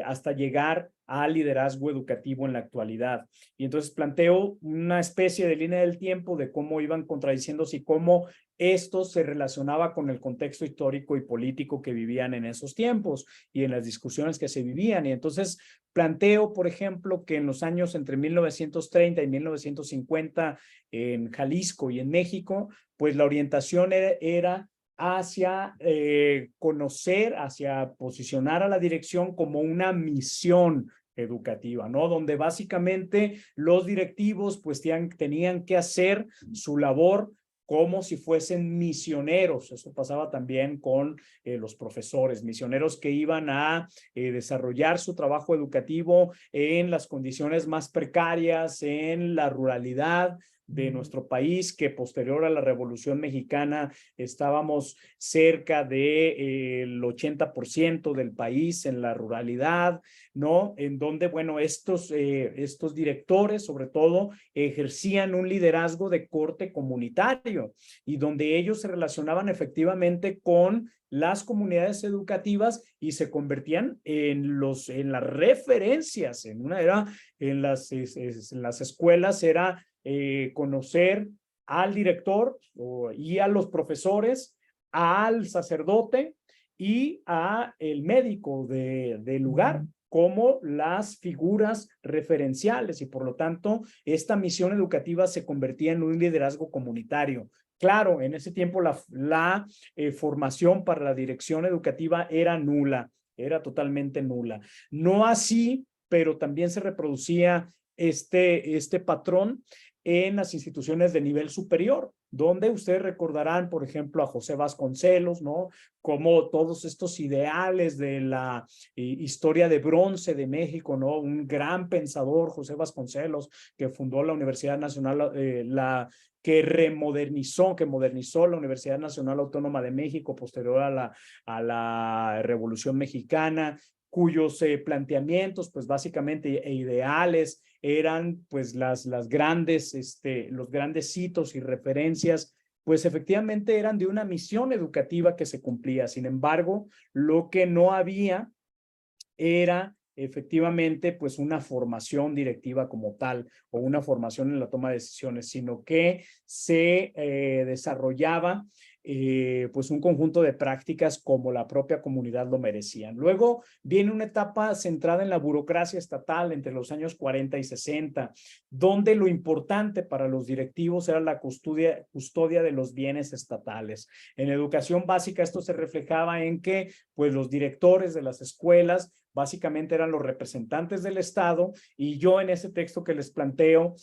hasta llegar al liderazgo educativo en la actualidad. Y entonces planteo una especie de línea del tiempo de cómo iban contradiciéndose y cómo esto se relacionaba con el contexto histórico y político que vivían en esos tiempos y en las discusiones que se vivían. Y entonces planteo, por ejemplo, que en los años entre 1930 y 1950 en Jalisco y en México, pues la orientación era hacia conocer, hacia posicionar a la dirección como una misión educativa, ¿no? Donde básicamente los directivos pues tenían que hacer su labor como si fuesen misioneros. Eso pasaba también con los profesores, misioneros que iban a desarrollar su trabajo educativo en las condiciones más precarias, en la ruralidad de nuestro país, que posterior a la Revolución Mexicana estábamos cerca del 80% del país en la ruralidad, ¿no? En donde, bueno, estos directores, sobre todo, ejercían un liderazgo de corte comunitario y donde ellos se relacionaban efectivamente con las comunidades educativas y se convertían en las referencias. En las escuelas era conocer al director y a los profesores, al sacerdote y a el médico del lugar, como las figuras referenciales, y por lo tanto esta misión educativa se convertía en un liderazgo comunitario. Claro, en ese tiempo la formación para la dirección educativa era nula, era totalmente nula. No así, pero también se reproducía este patrón en las instituciones de nivel superior, donde ustedes recordarán, por ejemplo, a José Vasconcelos, ¿no? Como todos estos ideales de la historia de bronce de México, ¿no? Un gran pensador, José Vasconcelos, que fundó la Universidad Nacional, que modernizó la Universidad Nacional Autónoma de México posterior a la Revolución Mexicana, cuyos planteamientos, pues básicamente ideales, eran pues los grandes hitos y referencias, pues efectivamente eran de una misión educativa que se cumplía. Sin embargo, lo que no había era efectivamente pues una formación directiva como tal o una formación en la toma de decisiones, sino que se desarrollaba pues un conjunto de prácticas como la propia comunidad lo merecían. Luego viene una etapa centrada en la burocracia estatal entre los años 40 y 60, donde lo importante para los directivos era la custodia de los bienes estatales. En educación básica esto se reflejaba en que pues los directores de las escuelas básicamente eran los representantes del Estado, y yo en ese texto que les planteo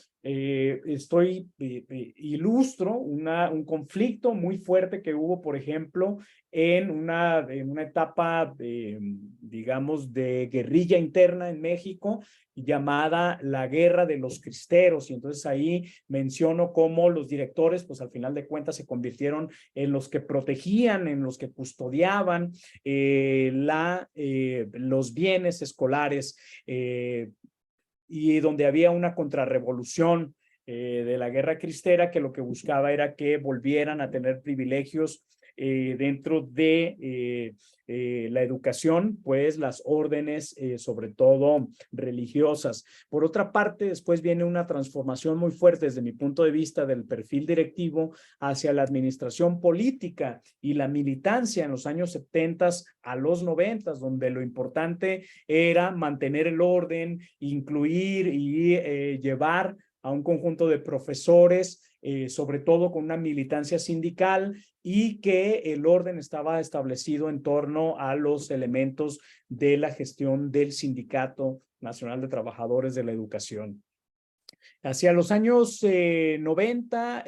ilustro un conflicto muy fuerte que hubo, por ejemplo, en una etapa, digamos, de guerrilla interna en México, llamada la Guerra de los Cristeros, y entonces ahí menciono cómo los directores, pues al final de cuentas se convirtieron en los que protegían, en los que custodiaban los bienes escolares, y donde había una contrarrevolución de la guerra cristera que lo que buscaba era que volvieran a tener privilegios dentro de la educación, pues las órdenes, sobre todo religiosas. Por otra parte, después viene una transformación muy fuerte desde mi punto de vista del perfil directivo hacia la administración política y la militancia en los años 70 a los 90, donde lo importante era mantener el orden, incluir y llevar a un conjunto de profesores, sobre todo con una militancia sindical, y que el orden estaba establecido en torno a los elementos de la gestión del Sindicato Nacional de Trabajadores de la Educación. Hacia los años 90,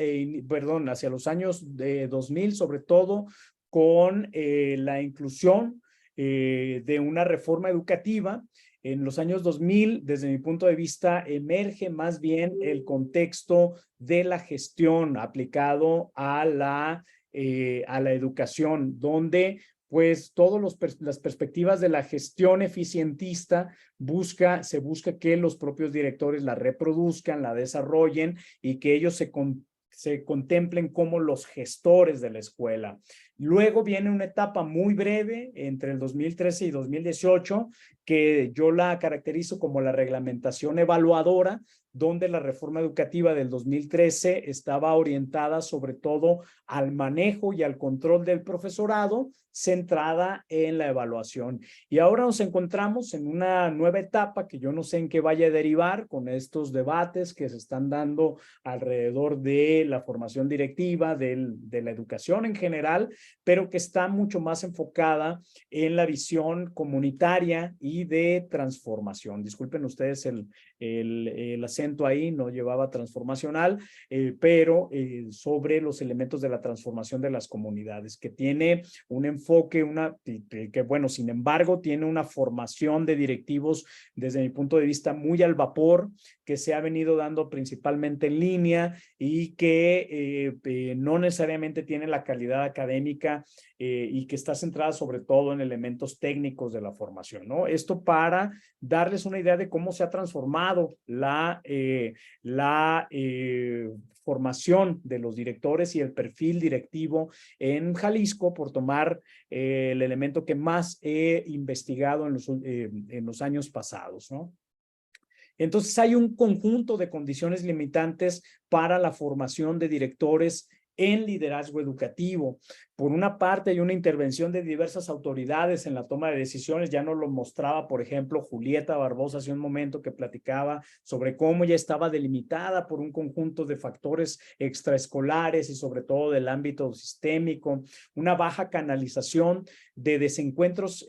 hacia los años 2000, sobre todo con la inclusión de una reforma educativa. En los años 2000, desde mi punto de vista, emerge más bien el contexto de la gestión aplicado a la educación, donde pues todas las perspectivas de la gestión eficientista se busca que los propios directores la reproduzcan, la desarrollen, y que ellos se contemplen como los gestores de la escuela. Luego viene una etapa muy breve entre el 2013 y 2018, que yo la caracterizo como la reglamentación evaluadora, donde la reforma educativa del 2013 estaba orientada sobre todo al manejo y al control del profesorado, centrada en la evaluación. Y ahora nos encontramos en una nueva etapa que yo no sé en qué vaya a derivar con estos debates que se están dando alrededor de la formación directiva, de la educación en general, pero que está mucho más enfocada en la visión comunitaria y de transformación. Disculpen ustedes el acento ahí, no llevaba transformacional, pero sobre los elementos de la transformación de las comunidades, que tiene un enfoque, que bueno, sin embargo, tiene una formación de directivos desde mi punto de vista muy al vapor, que se ha venido dando principalmente en línea y que no necesariamente tiene la calidad académica y que está centrada sobre todo en elementos técnicos de la formación, ¿no? Esto para darles una idea de cómo se ha transformado la formación de los directores y el perfil directivo en Jalisco, por tomar el elemento que más he investigado en los años pasados, ¿no? Entonces hay un conjunto de condiciones limitantes para la formación de directores en liderazgo educativo. Por una parte, hay una intervención de diversas autoridades en la toma de decisiones. Ya nos lo mostraba, por ejemplo, Julieta Barbosa hace un momento, que platicaba sobre cómo ya estaba delimitada por un conjunto de factores extraescolares y sobre todo del ámbito sistémico, una baja canalización de desencuentros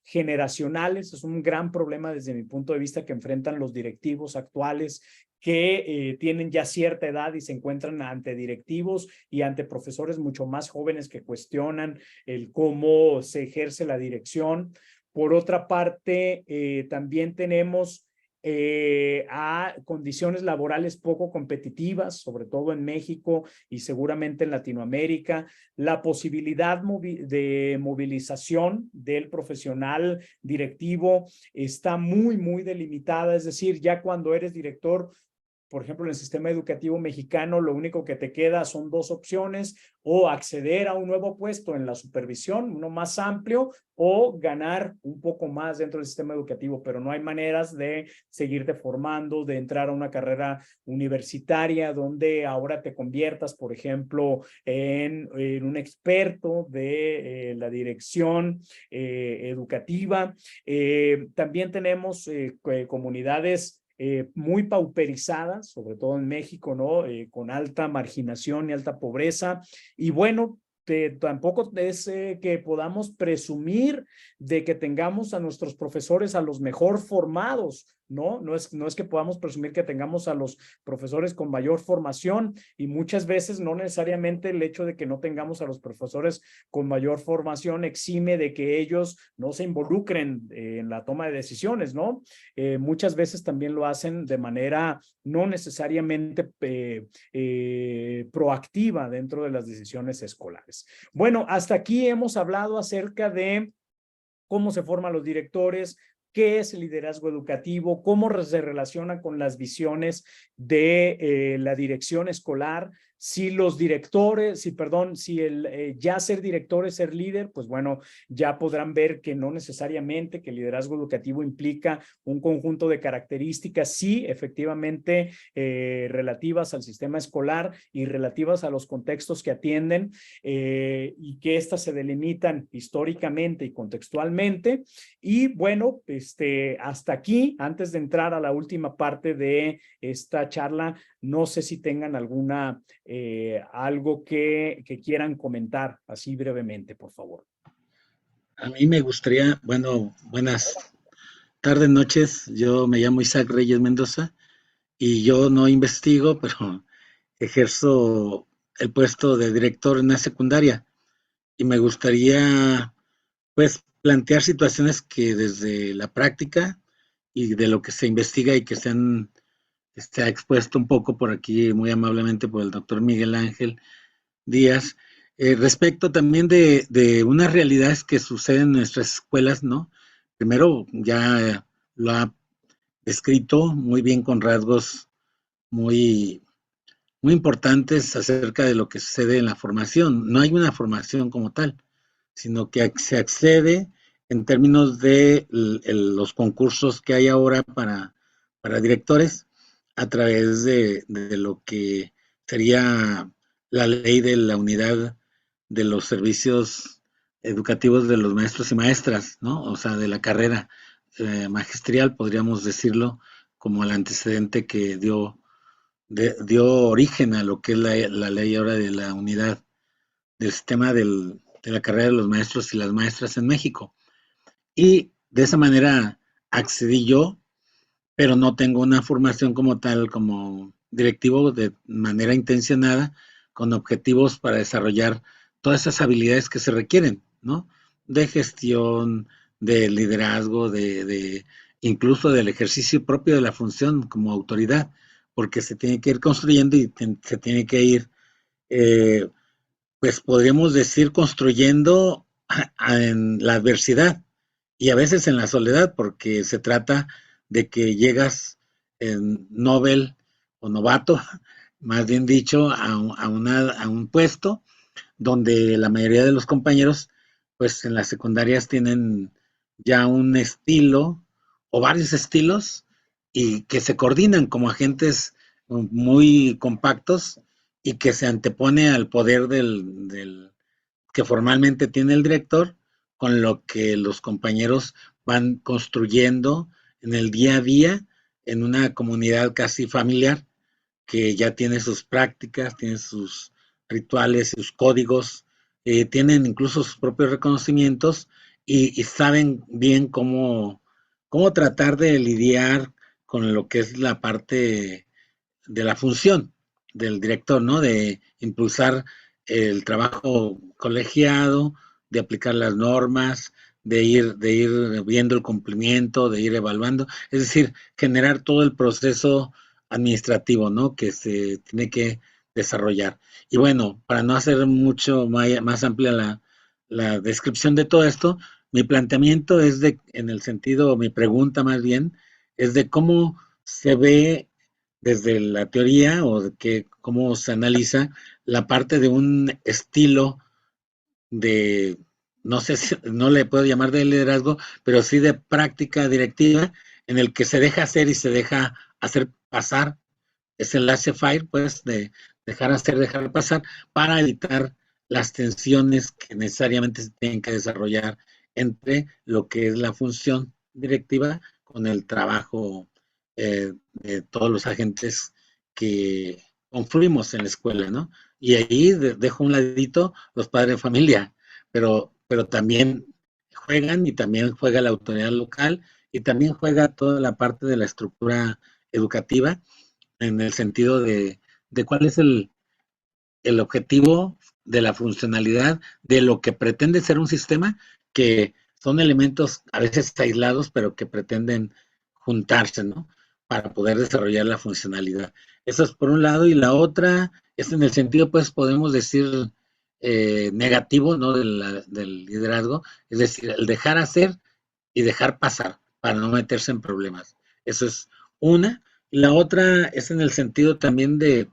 generacionales. Es un gran problema desde mi punto de vista que enfrentan los directivos actuales, que tienen ya cierta edad y se encuentran ante directivos y ante profesores mucho más jóvenes que cuestionan el cómo se ejerce la dirección. Por otra parte, también tenemos a condiciones laborales poco competitivas, sobre todo en México y seguramente en Latinoamérica. La posibilidad de movilización del profesional directivo está muy delimitada, es decir, ya cuando eres director, por ejemplo, en el sistema educativo mexicano, lo único que te queda son dos opciones: o acceder a un nuevo puesto en la supervisión, uno más amplio, o ganar un poco más dentro del sistema educativo, pero no hay maneras de seguirte formando, de entrar a una carrera universitaria donde ahora te conviertas, por ejemplo, en un experto de la dirección educativa. También tenemos comunidades muy pauperizadas, sobre todo en México, ¿no? Con alta marginación y alta pobreza. Y bueno, tampoco es que podamos presumir de que tengamos a nuestros profesores a los mejor formados, ¿no? No es que podamos presumir que tengamos a los profesores con mayor formación, y muchas veces no necesariamente el hecho de que no tengamos a los profesores con mayor formación exime de que ellos no se involucren en la toma de decisiones, ¿no? Muchas veces también lo hacen de manera no necesariamente proactiva dentro de las decisiones escolares. Bueno, hasta aquí hemos hablado acerca de cómo se forman los directores, qué es el liderazgo educativo, cómo se relaciona con las visiones de la dirección escolar. Si los directores, si el ya ser director es ser líder, pues bueno, ya podrán ver que no necesariamente que el liderazgo educativo implica un conjunto de características, sí, efectivamente, relativas al sistema escolar y relativas a los contextos que atienden, y que éstas se delimitan históricamente y contextualmente. Y bueno, hasta aquí, antes de entrar a la última parte de esta charla, no sé si tengan alguna algo que quieran comentar así brevemente, por favor. A mí me gustaría, bueno, buenas tardes, noches. Yo me llamo Isaac Reyes Mendoza y yo no investigo, pero ejerzo el puesto de director en una secundaria, y me gustaría pues plantear situaciones que desde la práctica y de lo que se investiga y que se ha expuesto un poco por aquí muy amablemente por el doctor Miguel Ángel Díaz, respecto también de unas realidades que suceden en nuestras escuelas, ¿no? Primero, ya lo ha descrito muy bien con rasgos muy importantes acerca de lo que sucede en la formación. No hay una formación como tal, sino que se accede en términos de los concursos que hay ahora para directores a través de lo que sería la ley de la unidad de los servicios educativos de los maestros y maestras, ¿no? O sea, de la carrera magisterial, podríamos decirlo, como el antecedente que dio origen a lo que es la ley ahora de la unidad del sistema de la carrera de los maestros y las maestras en México. Y de esa manera accedí yo, pero no tengo una formación como tal, como directivo de manera intencionada, con objetivos para desarrollar todas esas habilidades que se requieren, ¿no? De gestión, de liderazgo, incluso del ejercicio propio de la función como autoridad, porque se tiene que ir construyendo y se tiene que ir, pues podríamos decir, construyendo en la adversidad y a veces en la soledad, porque se trata de que llegas en Nobel o novato, más bien dicho, a un puesto donde la mayoría de los compañeros, pues en las secundarias tienen ya un estilo o varios estilos y que se coordinan como agentes muy compactos y que se antepone al poder que formalmente tiene el director, con lo que los compañeros van construyendo en el día a día en una comunidad casi familiar que ya tiene sus prácticas, tiene sus rituales, sus códigos, tienen incluso sus propios reconocimientos y saben bien cómo tratar de lidiar con lo que es la parte de la función del director, ¿no? De impulsar el trabajo colegiado, de aplicar las normas, de ir viendo el cumplimiento, de ir evaluando, es decir, generar todo el proceso administrativo, ¿no? Que se tiene que desarrollar. Y bueno, para no hacer mucho más amplia la descripción de todo esto, mi planteamiento es en el sentido, mi pregunta más bien, es de cómo se ve desde la teoría o de cómo se analiza la parte de un estilo de, no sé si no le puedo llamar de liderazgo, pero sí de práctica directiva en el que se deja hacer y se deja hacer pasar, es el laissez-faire, pues, de dejar hacer, dejar pasar, para evitar las tensiones que necesariamente se tienen que desarrollar entre lo que es la función directiva con el trabajo de todos los agentes que confluimos en la escuela, ¿no? Y ahí dejo un ladito los padres de familia, pero también juegan y también juega la autoridad local y también juega toda la parte de la estructura educativa en el sentido de cuál es el objetivo de la funcionalidad de lo que pretende ser un sistema, que son elementos a veces aislados, pero que pretenden juntarse, ¿no? Para poder desarrollar la funcionalidad. Eso es por un lado, y la otra es en el sentido, pues, podemos decir, negativo, ¿no? Del liderazgo, es decir, el dejar hacer y dejar pasar para no meterse en problemas. Eso es una. La otra es en el sentido también de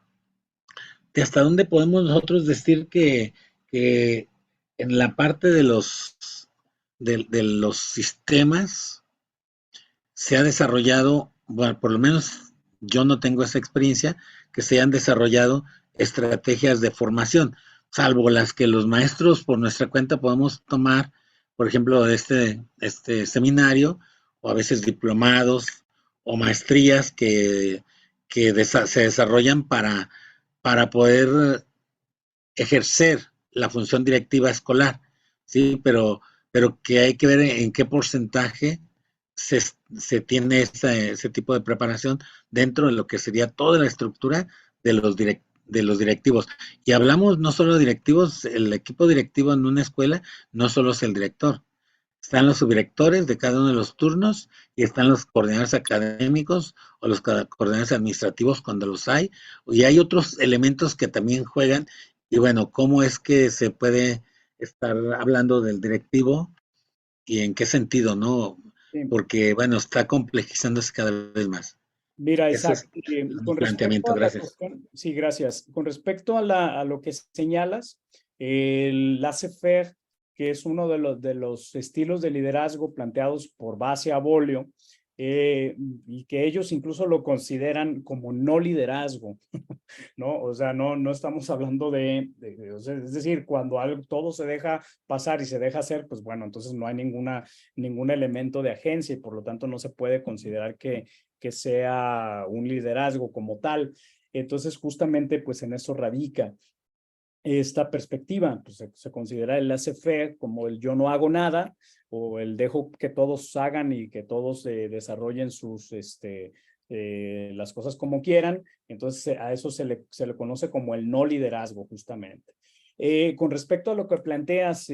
hasta dónde podemos nosotros decir que en la parte de los sistemas se ha desarrollado, bueno, por lo menos yo no tengo esa experiencia, que se han desarrollado estrategias de formación, salvo las que los maestros por nuestra cuenta podemos tomar, por ejemplo, de este seminario, o a veces diplomados o maestrías que se desarrollan para poder ejercer la función directiva escolar, ¿sí? Pero que hay que ver en qué porcentaje se tiene ese tipo de preparación dentro de lo que sería toda la estructura de los directivos. Y hablamos no solo de directivos, el equipo directivo en una escuela no solo es el director. Están los subdirectores de cada uno de los turnos y están los coordinadores académicos o los coordinadores administrativos cuando los hay. Y hay otros elementos que también juegan. Y bueno, ¿cómo es que se puede estar hablando del directivo y en qué sentido, no? Sí. Porque, bueno, está complejizándose cada vez más. Mira, Ese Isaac, es mi con respecto planteamiento. a la Gracias. cuestión, sí, gracias. Con respecto a lo que señalas, el laissez-faire, que es uno de los estilos de liderazgo planteados por Base a Bolio, y que ellos incluso lo consideran como no liderazgo, ¿no? O sea, no estamos hablando o sea, es decir, cuando todo se deja pasar y se deja hacer, pues bueno, entonces no hay ningún elemento de agencia y por lo tanto no se puede considerar que sea un liderazgo como tal. Entonces, justamente, pues en eso radica esta perspectiva. Pues se considera el laissez-faire como el yo no hago nada, o el dejo que todos hagan y que todos desarrollen las cosas como quieran. Entonces, a eso se le conoce como el no liderazgo, justamente. Con respecto a lo que planteas,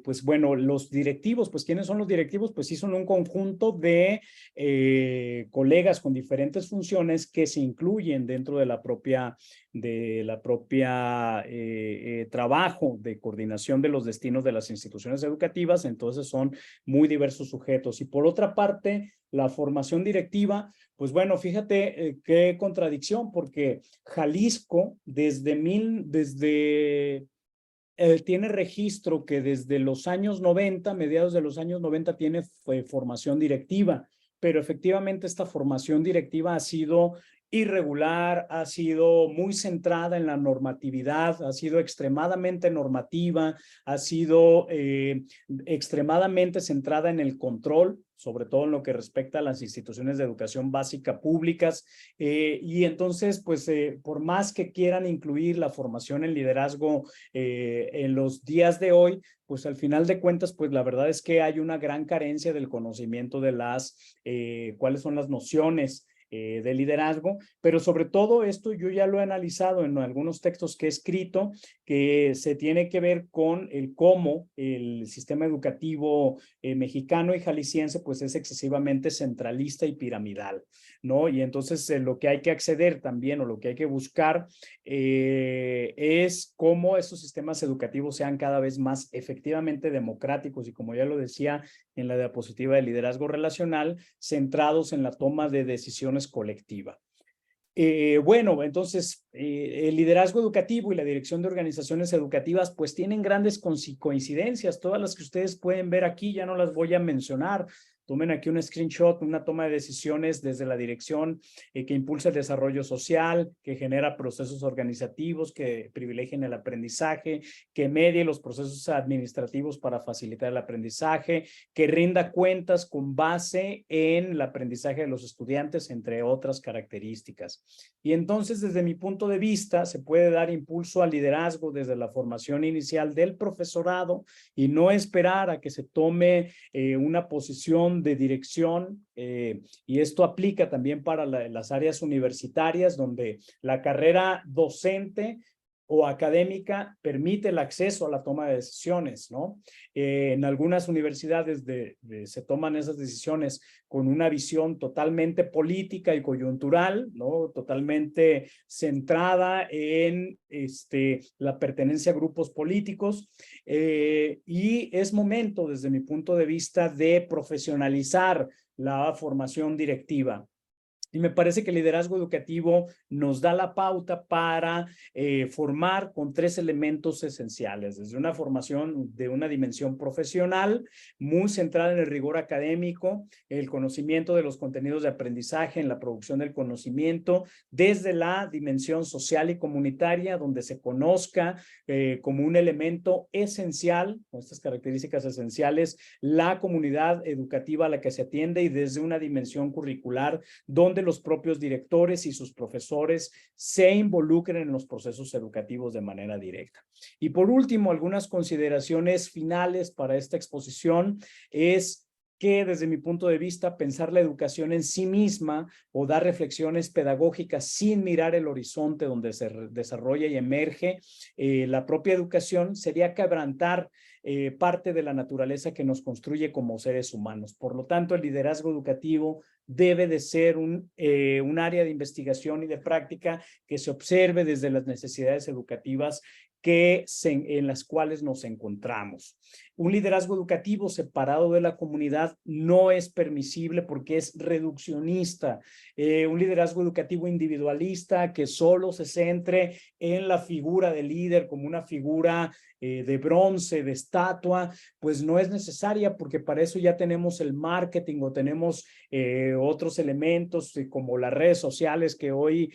pues bueno, los directivos, pues ¿quiénes son los directivos? Pues sí son un conjunto de colegas con diferentes funciones que se incluyen dentro de la propia trabajo de coordinación de los destinos de las instituciones educativas. Entonces son muy diversos sujetos. Y por otra parte, la formación directiva, pues bueno, fíjate qué contradicción, porque Jalisco tiene registro que desde los años 90, mediados de los años 90, tiene formación directiva, pero efectivamente esta formación directiva ha sido irregular, ha sido muy centrada en la normatividad, ha sido extremadamente normativa, ha sido extremadamente centrada en el control, sobre todo en lo que respecta a las instituciones de educación básica públicas. Y entonces, pues, por más que quieran incluir la formación en liderazgo en los días de hoy, pues al final de cuentas, pues la verdad es que hay una gran carencia del conocimiento de cuáles son las nociones de liderazgo, pero sobre todo esto yo ya lo he analizado en algunos textos que he escrito, que se tiene que ver con el cómo el sistema educativo mexicano y jalisciense pues es excesivamente centralista y piramidal, ¿no? Y entonces lo que hay que acceder también o lo que hay que buscar es cómo esos sistemas educativos sean cada vez más efectivamente democráticos y, como ya lo decía en la diapositiva de liderazgo relacional, centrados en la toma de decisiones colectiva. Bueno, entonces el liderazgo educativo y la dirección de organizaciones educativas pues tienen grandes coincidencias. Todas las que ustedes pueden ver aquí ya no las voy a mencionar. Tomen aquí un screenshot, una toma de decisiones desde la dirección que impulsa el desarrollo social, que genera procesos organizativos que privilegien el aprendizaje, que medie los procesos administrativos para facilitar el aprendizaje, que rinda cuentas con base en el aprendizaje de los estudiantes, entre otras características. Y entonces, desde mi punto de vista, se puede dar impulso al liderazgo desde la formación inicial del profesorado y no esperar a que se tome una posición de dirección, y esto aplica también para las áreas universitarias, donde la carrera docente o académica permite el acceso a la toma de decisiones, ¿no? En algunas universidades se toman esas decisiones con una visión totalmente política y coyuntural, ¿no? Totalmente centrada en la pertenencia a grupos políticos, y es momento, desde mi punto de vista, de profesionalizar la formación directiva. Y me parece que el liderazgo educativo nos da la pauta para formar con 3 elementos esenciales, desde una formación de una dimensión profesional, muy centrada en el rigor académico, el conocimiento de los contenidos de aprendizaje en la producción del conocimiento, desde la dimensión social y comunitaria, donde se conozca como un elemento esencial, con estas características esenciales, la comunidad educativa a la que se atiende, y desde una dimensión curricular, donde los propios directores y sus profesores se involucren en los procesos educativos de manera directa. Y por último, algunas consideraciones finales para esta exposición es que, desde mi punto de vista, pensar la educación en sí misma o dar reflexiones pedagógicas sin mirar el horizonte donde se desarrolla y emerge la propia educación sería quebrantar parte de la naturaleza que nos construye como seres humanos. Por lo tanto, el liderazgo educativo debe de ser un área de investigación y de práctica que se observe desde las necesidades educativas en las cuales nos encontramos. Un liderazgo educativo separado de la comunidad no es permisible porque es reduccionista. Un liderazgo educativo individualista que solo se centre en la figura del líder como una figura de bronce, de estatua, pues no es necesaria, porque para eso ya tenemos el marketing o tenemos otros elementos como las redes sociales que hoy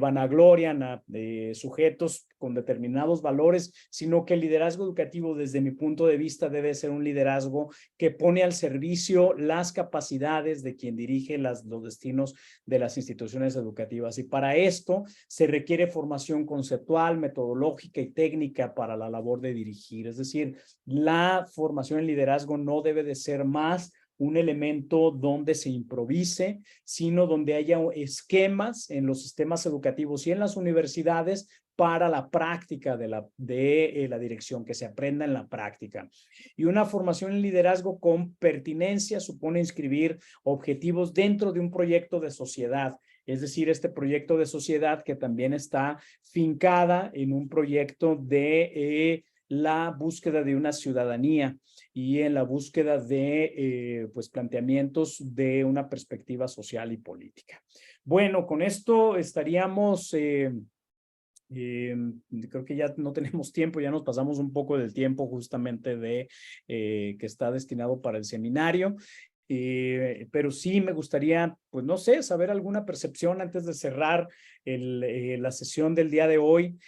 vanaglorian a sujetos con determinados valores, sino que el liderazgo educativo, desde mi punto de vista, debe ser un liderazgo que pone al servicio las capacidades de quien dirige los destinos de las instituciones educativas. Y para esto se requiere formación conceptual, metodológica y técnica para la labor de dirigir. Es decir, la formación en liderazgo no debe de ser más un elemento donde se improvise, sino donde haya esquemas en los sistemas educativos y en las universidades para la práctica de la dirección, que se aprenda en la práctica. Y una formación en liderazgo con pertinencia supone inscribir objetivos dentro de un proyecto de sociedad, es decir, este proyecto de sociedad que también está fincada en un proyecto de la búsqueda de una ciudadanía y en la búsqueda de pues planteamientos de una perspectiva social y política. Bueno, con esto estaríamos... creo que ya no tenemos tiempo, ya nos pasamos un poco del tiempo justamente que está destinado para el seminario. pero sí me gustaría, pues no sé, saber alguna percepción antes de cerrar la sesión del día de hoy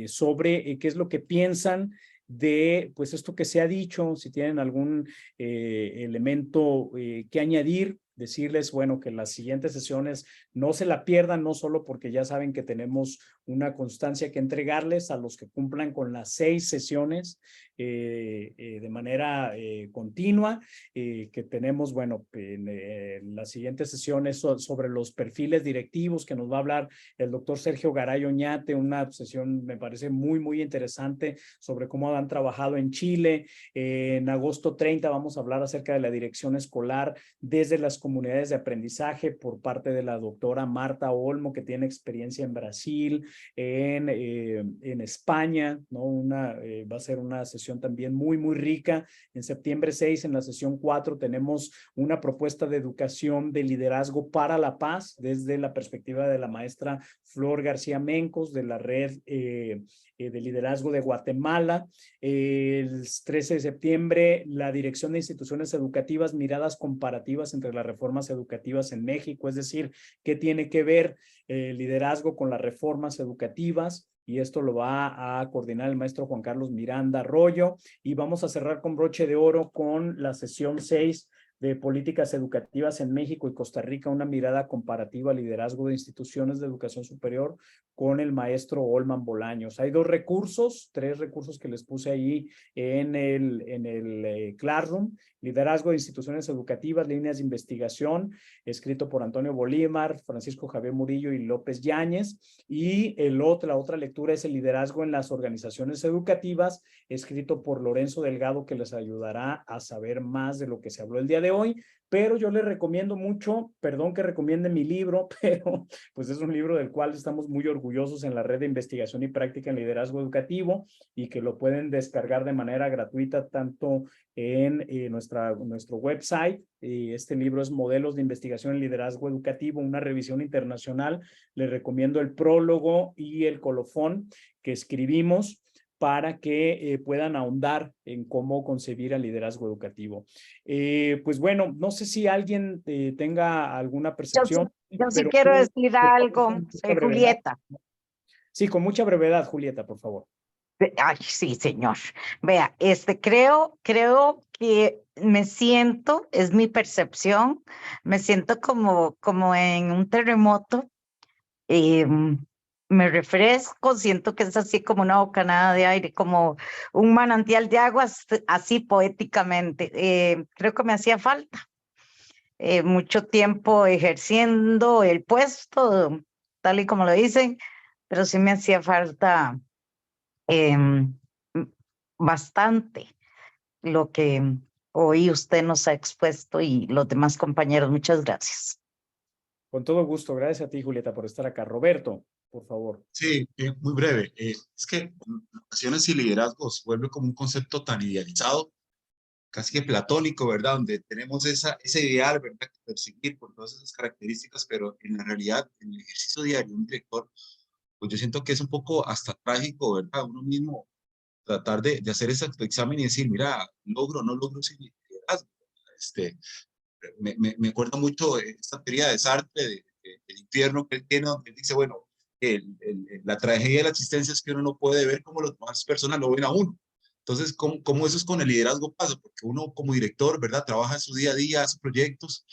sobre qué es lo que piensan de pues esto que se ha dicho, si tienen algún elemento que añadir, decirles, bueno, que las siguientes sesiones no se la pierdan, no solo porque ya saben que tenemos una constancia que entregarles a los que cumplan con las 6 sesiones de manera continua, que tenemos, bueno, en las siguientes sesiones sobre los perfiles directivos que nos va a hablar el doctor Sergio Garay Oñate, una sesión me parece muy, muy interesante sobre cómo han trabajado en Chile. En agosto 30 vamos a hablar acerca de la dirección escolar desde las comunidades de aprendizaje por parte de la doctora Marta Olmo, que tiene experiencia en Brasil, en España, ¿no? Va a ser una sesión también muy, muy rica. En septiembre 6, en la sesión 4, tenemos una propuesta de educación de liderazgo para la paz desde la perspectiva de la maestra Flor García Mencos de la red de liderazgo de Guatemala. El 13 de septiembre, la Dirección de Instituciones Educativas, miradas comparativas entre las reformas educativas en México, es decir, qué tiene que ver el liderazgo con las reformas educativas, y esto lo va a coordinar el maestro Juan Carlos Miranda Arroyo, y vamos a cerrar con broche de oro con la sesión 6 de políticas educativas en México y Costa Rica, una mirada comparativa al liderazgo de instituciones de educación superior con el maestro Olman Bolaños. Hay 2 recursos, 3 recursos que les puse ahí en el Classroom: liderazgo de instituciones educativas, líneas de investigación, escrito por Antonio Bolívar, Francisco Javier Murillo y López Yáñez, y la otra lectura es el liderazgo en las organizaciones educativas, escrito por Lorenzo Delgado, que les ayudará a saber más de lo que se habló el día de hoy. Pero yo les recomiendo mucho, perdón que recomiende mi libro, pero pues es un libro del cual estamos muy orgullosos en la red de investigación y práctica en liderazgo educativo, y que lo pueden descargar de manera gratuita tanto en nuestro website. Este libro es Modelos de Investigación en Liderazgo Educativo, una revisión internacional. Les recomiendo el prólogo y el colofón que escribimos para que puedan ahondar en cómo concebir el liderazgo educativo. Pues bueno, no sé si alguien tenga alguna percepción. Yo sí quiero decir algo, soy Julieta. Sí, con mucha brevedad, Julieta, por favor. Ay, sí, señor. Vea, creo que me siento, es mi percepción, me siento como en un terremoto. Me refresco, siento que es así como una bocanada de aire, como un manantial de aguas, así poéticamente. Creo que me hacía falta mucho tiempo ejerciendo el puesto, tal y como lo dicen, pero sí me hacía falta bastante lo que hoy usted nos ha expuesto y los demás compañeros. Muchas gracias. Con todo gusto. Gracias a ti, Julieta, por estar acá. Roberto, por favor. Sí, muy breve. Es que en ocasiones el liderazgo se vuelve como un concepto tan idealizado, casi que platónico, ¿verdad? Donde tenemos ese ideal, ¿verdad? Que perseguir por todas esas características, pero en la realidad, en el ejercicio diario, un director, pues yo siento que es un poco hasta trágico, ¿verdad? Uno mismo tratar de hacer ese examen y decir, mira, logro, no logro ese liderazgo. Me acuerdo mucho esta teoría de Sartre, del infierno que él tiene, donde él dice, bueno, la tragedia de la existencia es que uno no puede ver cómo las demás personas lo ven a uno. Entonces, ¿cómo eso es con el liderazgo pasa? Porque uno como director, ¿verdad? Trabaja en su día a día, hace proyectos,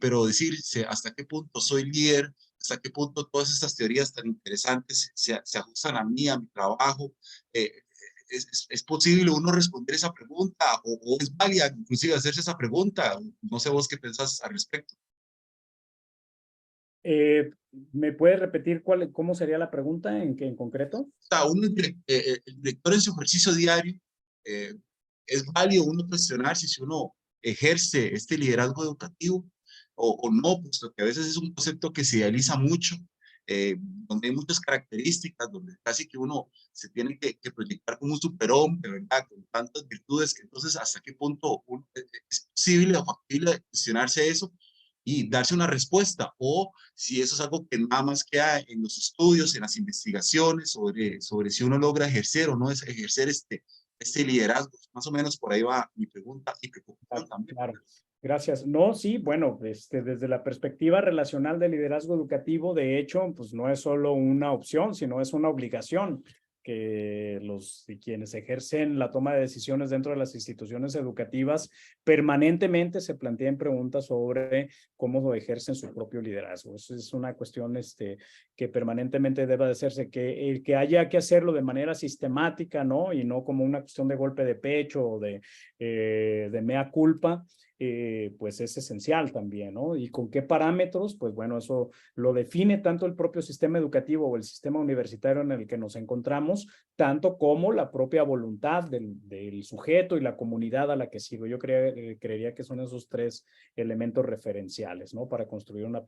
pero decirse hasta qué punto soy líder, hasta qué punto todas estas teorías tan interesantes se ajustan a mí, a mi trabajo. ¿Es posible uno responder esa pregunta o es válida inclusive hacerse esa pregunta? No sé vos qué pensás al respecto. ¿Me puedes repetir cómo sería la pregunta en concreto? O sea, el director en su ejercicio diario, ¿es válido uno cuestionarse si uno ejerce este liderazgo educativo o no? Puesto que a veces es un concepto que se idealiza mucho, donde hay muchas características, donde casi que uno se tiene que proyectar como un superhombre, ¿verdad? Con tantas virtudes, que entonces hasta qué punto es posible o factible cuestionarse eso y darse una respuesta, o si eso es algo que nada más queda en los estudios, en las investigaciones, sobre si uno logra ejercer o no es ejercer este liderazgo. Más o menos por ahí va mi pregunta y preocupación también. Claro. Gracias. No, sí, bueno, desde la perspectiva relacional del liderazgo educativo, de hecho, pues no es solo una opción, sino es una obligación que quienes ejercen la toma de decisiones dentro de las instituciones educativas permanentemente se planteen preguntas sobre cómo ejercen su propio liderazgo. Eso es una cuestión que permanentemente debe de hacerse, que haya que hacerlo de manera sistemática, ¿no? Y no como una cuestión de golpe de pecho o de mea culpa. Pues es esencial también, ¿no? ¿Y con qué parámetros? Pues bueno, eso lo define tanto el propio sistema educativo o el sistema universitario en el que nos encontramos, tanto como la propia voluntad del sujeto y la comunidad a la que sigo. Yo creería que son esos tres elementos referenciales, ¿no? Para construir un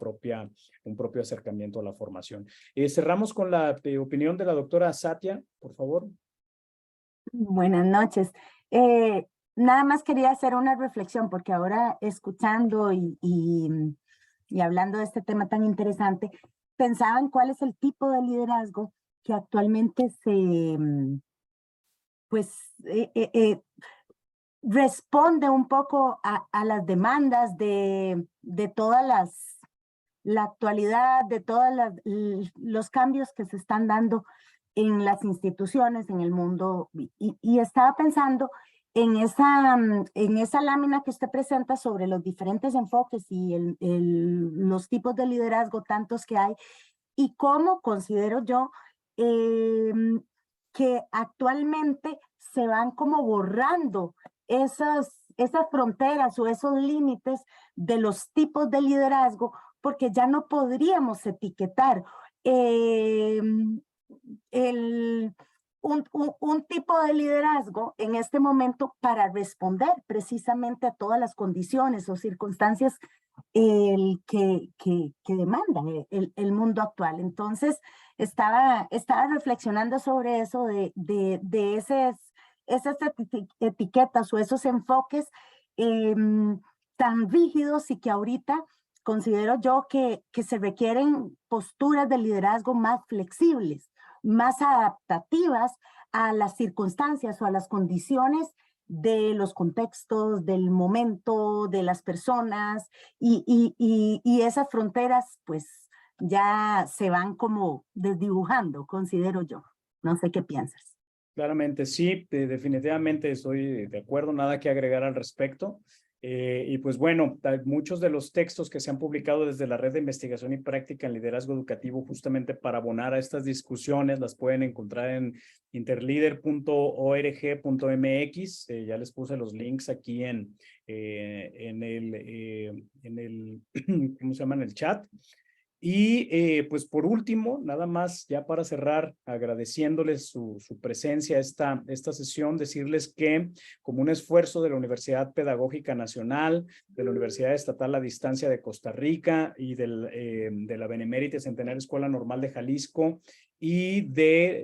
propio acercamiento a la formación. Cerramos con la opinión de la doctora Satia, por favor. Buenas noches. Nada más quería hacer una reflexión porque ahora escuchando y hablando de este tema tan interesante, pensaba en cuál es el tipo de liderazgo que actualmente responde un poco a las demandas de todas la actualidad, de todos los cambios que se están dando en las instituciones, en el mundo, y estaba pensando en esa lámina que usted presenta sobre los diferentes enfoques y los tipos de liderazgo, tantos que hay, y cómo considero yo que actualmente se van como borrando esas fronteras o esos límites de los tipos de liderazgo, porque ya no podríamos etiquetar un tipo de liderazgo en este momento para responder precisamente a todas las condiciones o circunstancias que demanda el mundo actual. Entonces, estaba reflexionando sobre eso de esas etiquetas o esos enfoques tan rígidos y que ahorita considero yo que se requieren posturas de liderazgo más flexibles, más adaptativas a las circunstancias o a las condiciones de los contextos, del momento, de las personas, y esas fronteras pues ya se van como desdibujando, considero yo. No sé qué piensas. Claramente, sí, definitivamente estoy de acuerdo, nada que agregar al respecto. Y pues bueno, muchos de los textos que se han publicado desde la Red de Investigación y Práctica en Liderazgo Educativo, justamente para abonar a estas discusiones, las pueden encontrar en interleader.org.mx. Ya les puse los links aquí en el ¿cómo se llama? En el chat. Y pues por último, nada más ya para cerrar, agradeciéndoles su presencia esta sesión, decirles que como un esfuerzo de la Universidad Pedagógica Nacional, de la Universidad Estatal a Distancia de Costa Rica y de la Benemérita Centenaria Escuela Normal de Jalisco y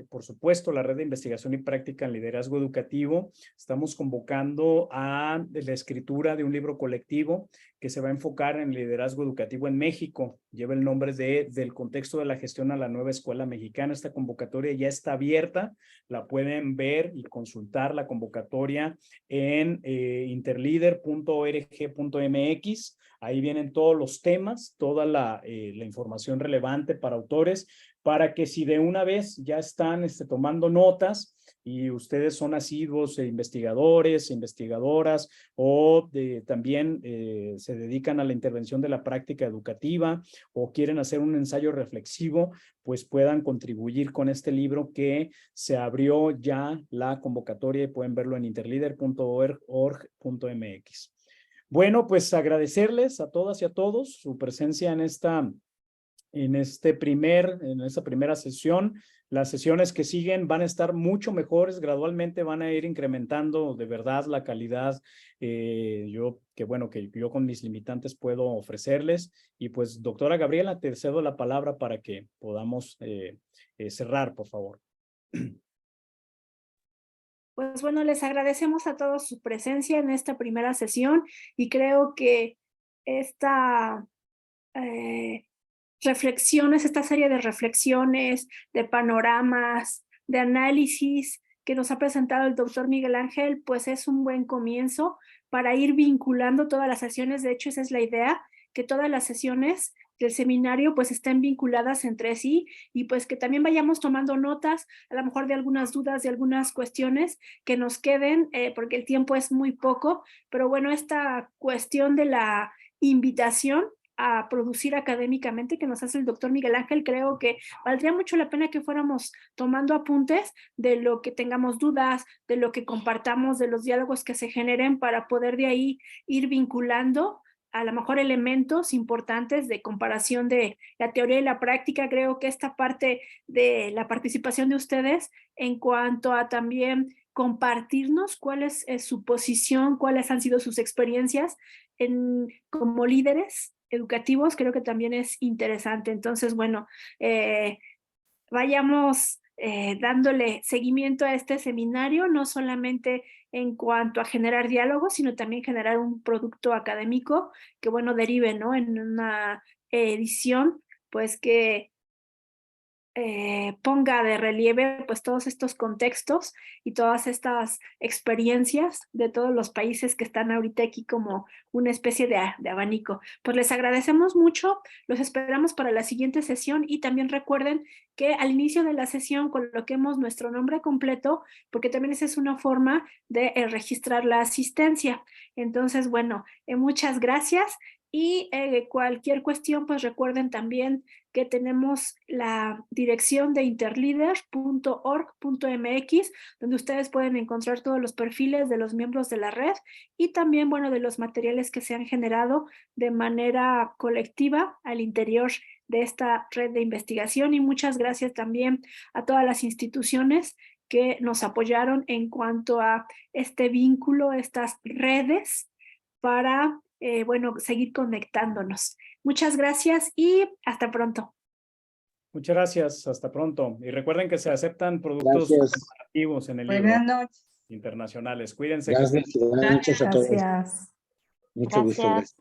por supuesto, la Red de Investigación y Práctica en Liderazgo Educativo, estamos convocando a la escritura de un libro colectivo que se va a enfocar en liderazgo educativo en México. Lleva el nombre del contexto de la gestión a la nueva escuela mexicana. Esta convocatoria ya está abierta, la pueden ver y consultar la convocatoria en interleader.org.mx. Ahí vienen todos los temas, toda la información relevante para autores, para que si de una vez ya están tomando notas y ustedes son asiduos investigadores, investigadoras o también se dedican a la intervención de la práctica educativa o quieren hacer un ensayo reflexivo, pues puedan contribuir con este libro que se abrió ya la convocatoria y pueden verlo en interleader.org.mx. Bueno, pues agradecerles a todas y a todos su presencia en esta primera sesión. Las sesiones que siguen van a estar mucho mejores, gradualmente van a ir incrementando de verdad la calidad que yo con mis limitantes puedo ofrecerles. Y pues, doctora Gabriela, te cedo la palabra para que podamos cerrar, por favor. Pues bueno, les agradecemos a todos su presencia en esta primera sesión y creo que esta serie de reflexiones, de panoramas, de análisis que nos ha presentado el doctor Miguel Ángel, pues es un buen comienzo para ir vinculando todas las sesiones. De hecho, esa es la idea, que todas las sesiones del seminario pues estén vinculadas entre sí y pues que también vayamos tomando notas, a lo mejor de algunas dudas, de algunas cuestiones que nos queden, porque el tiempo es muy poco, pero bueno, esta cuestión de la invitación a producir académicamente que nos hace el doctor Miguel Ángel, creo que valdría mucho la pena que fuéramos tomando apuntes de lo que tengamos dudas, de lo que compartamos, de los diálogos que se generen para poder de ahí ir vinculando a lo mejor elementos importantes de comparación de la teoría y la práctica. Creo que esta parte de la participación de ustedes en cuanto a también compartirnos cuál es su posición, cuáles han sido sus experiencias como líderes educativos, creo que también es interesante. Entonces, bueno, vayamos dándole seguimiento a este seminario, no solamente en cuanto a generar diálogos, sino también generar un producto académico que, bueno, derive, ¿no?, en una edición, pues que ponga de relieve pues todos estos contextos y todas estas experiencias de todos los países que están ahorita aquí como una especie de abanico. Pues les agradecemos mucho, los esperamos para la siguiente sesión y también recuerden que al inicio de la sesión coloquemos nuestro nombre completo, porque también esa es una forma de registrar la asistencia. Entonces, bueno, muchas gracias. Y cualquier cuestión, pues recuerden también que tenemos la dirección de interleaders.org.mx, donde ustedes pueden encontrar todos los perfiles de los miembros de la red y también, bueno, de los materiales que se han generado de manera colectiva al interior de esta red de investigación. Y muchas gracias también a todas las instituciones que nos apoyaron en cuanto a este vínculo, estas redes para bueno, seguir conectándonos. Muchas gracias y hasta pronto. Muchas gracias, hasta pronto. Y recuerden que se aceptan productos comparativos en el libro. Buenas noches. Internacionales. Cuídense. Gracias, buenas noches a todos. Gracias. Mucho gusto. Gracias.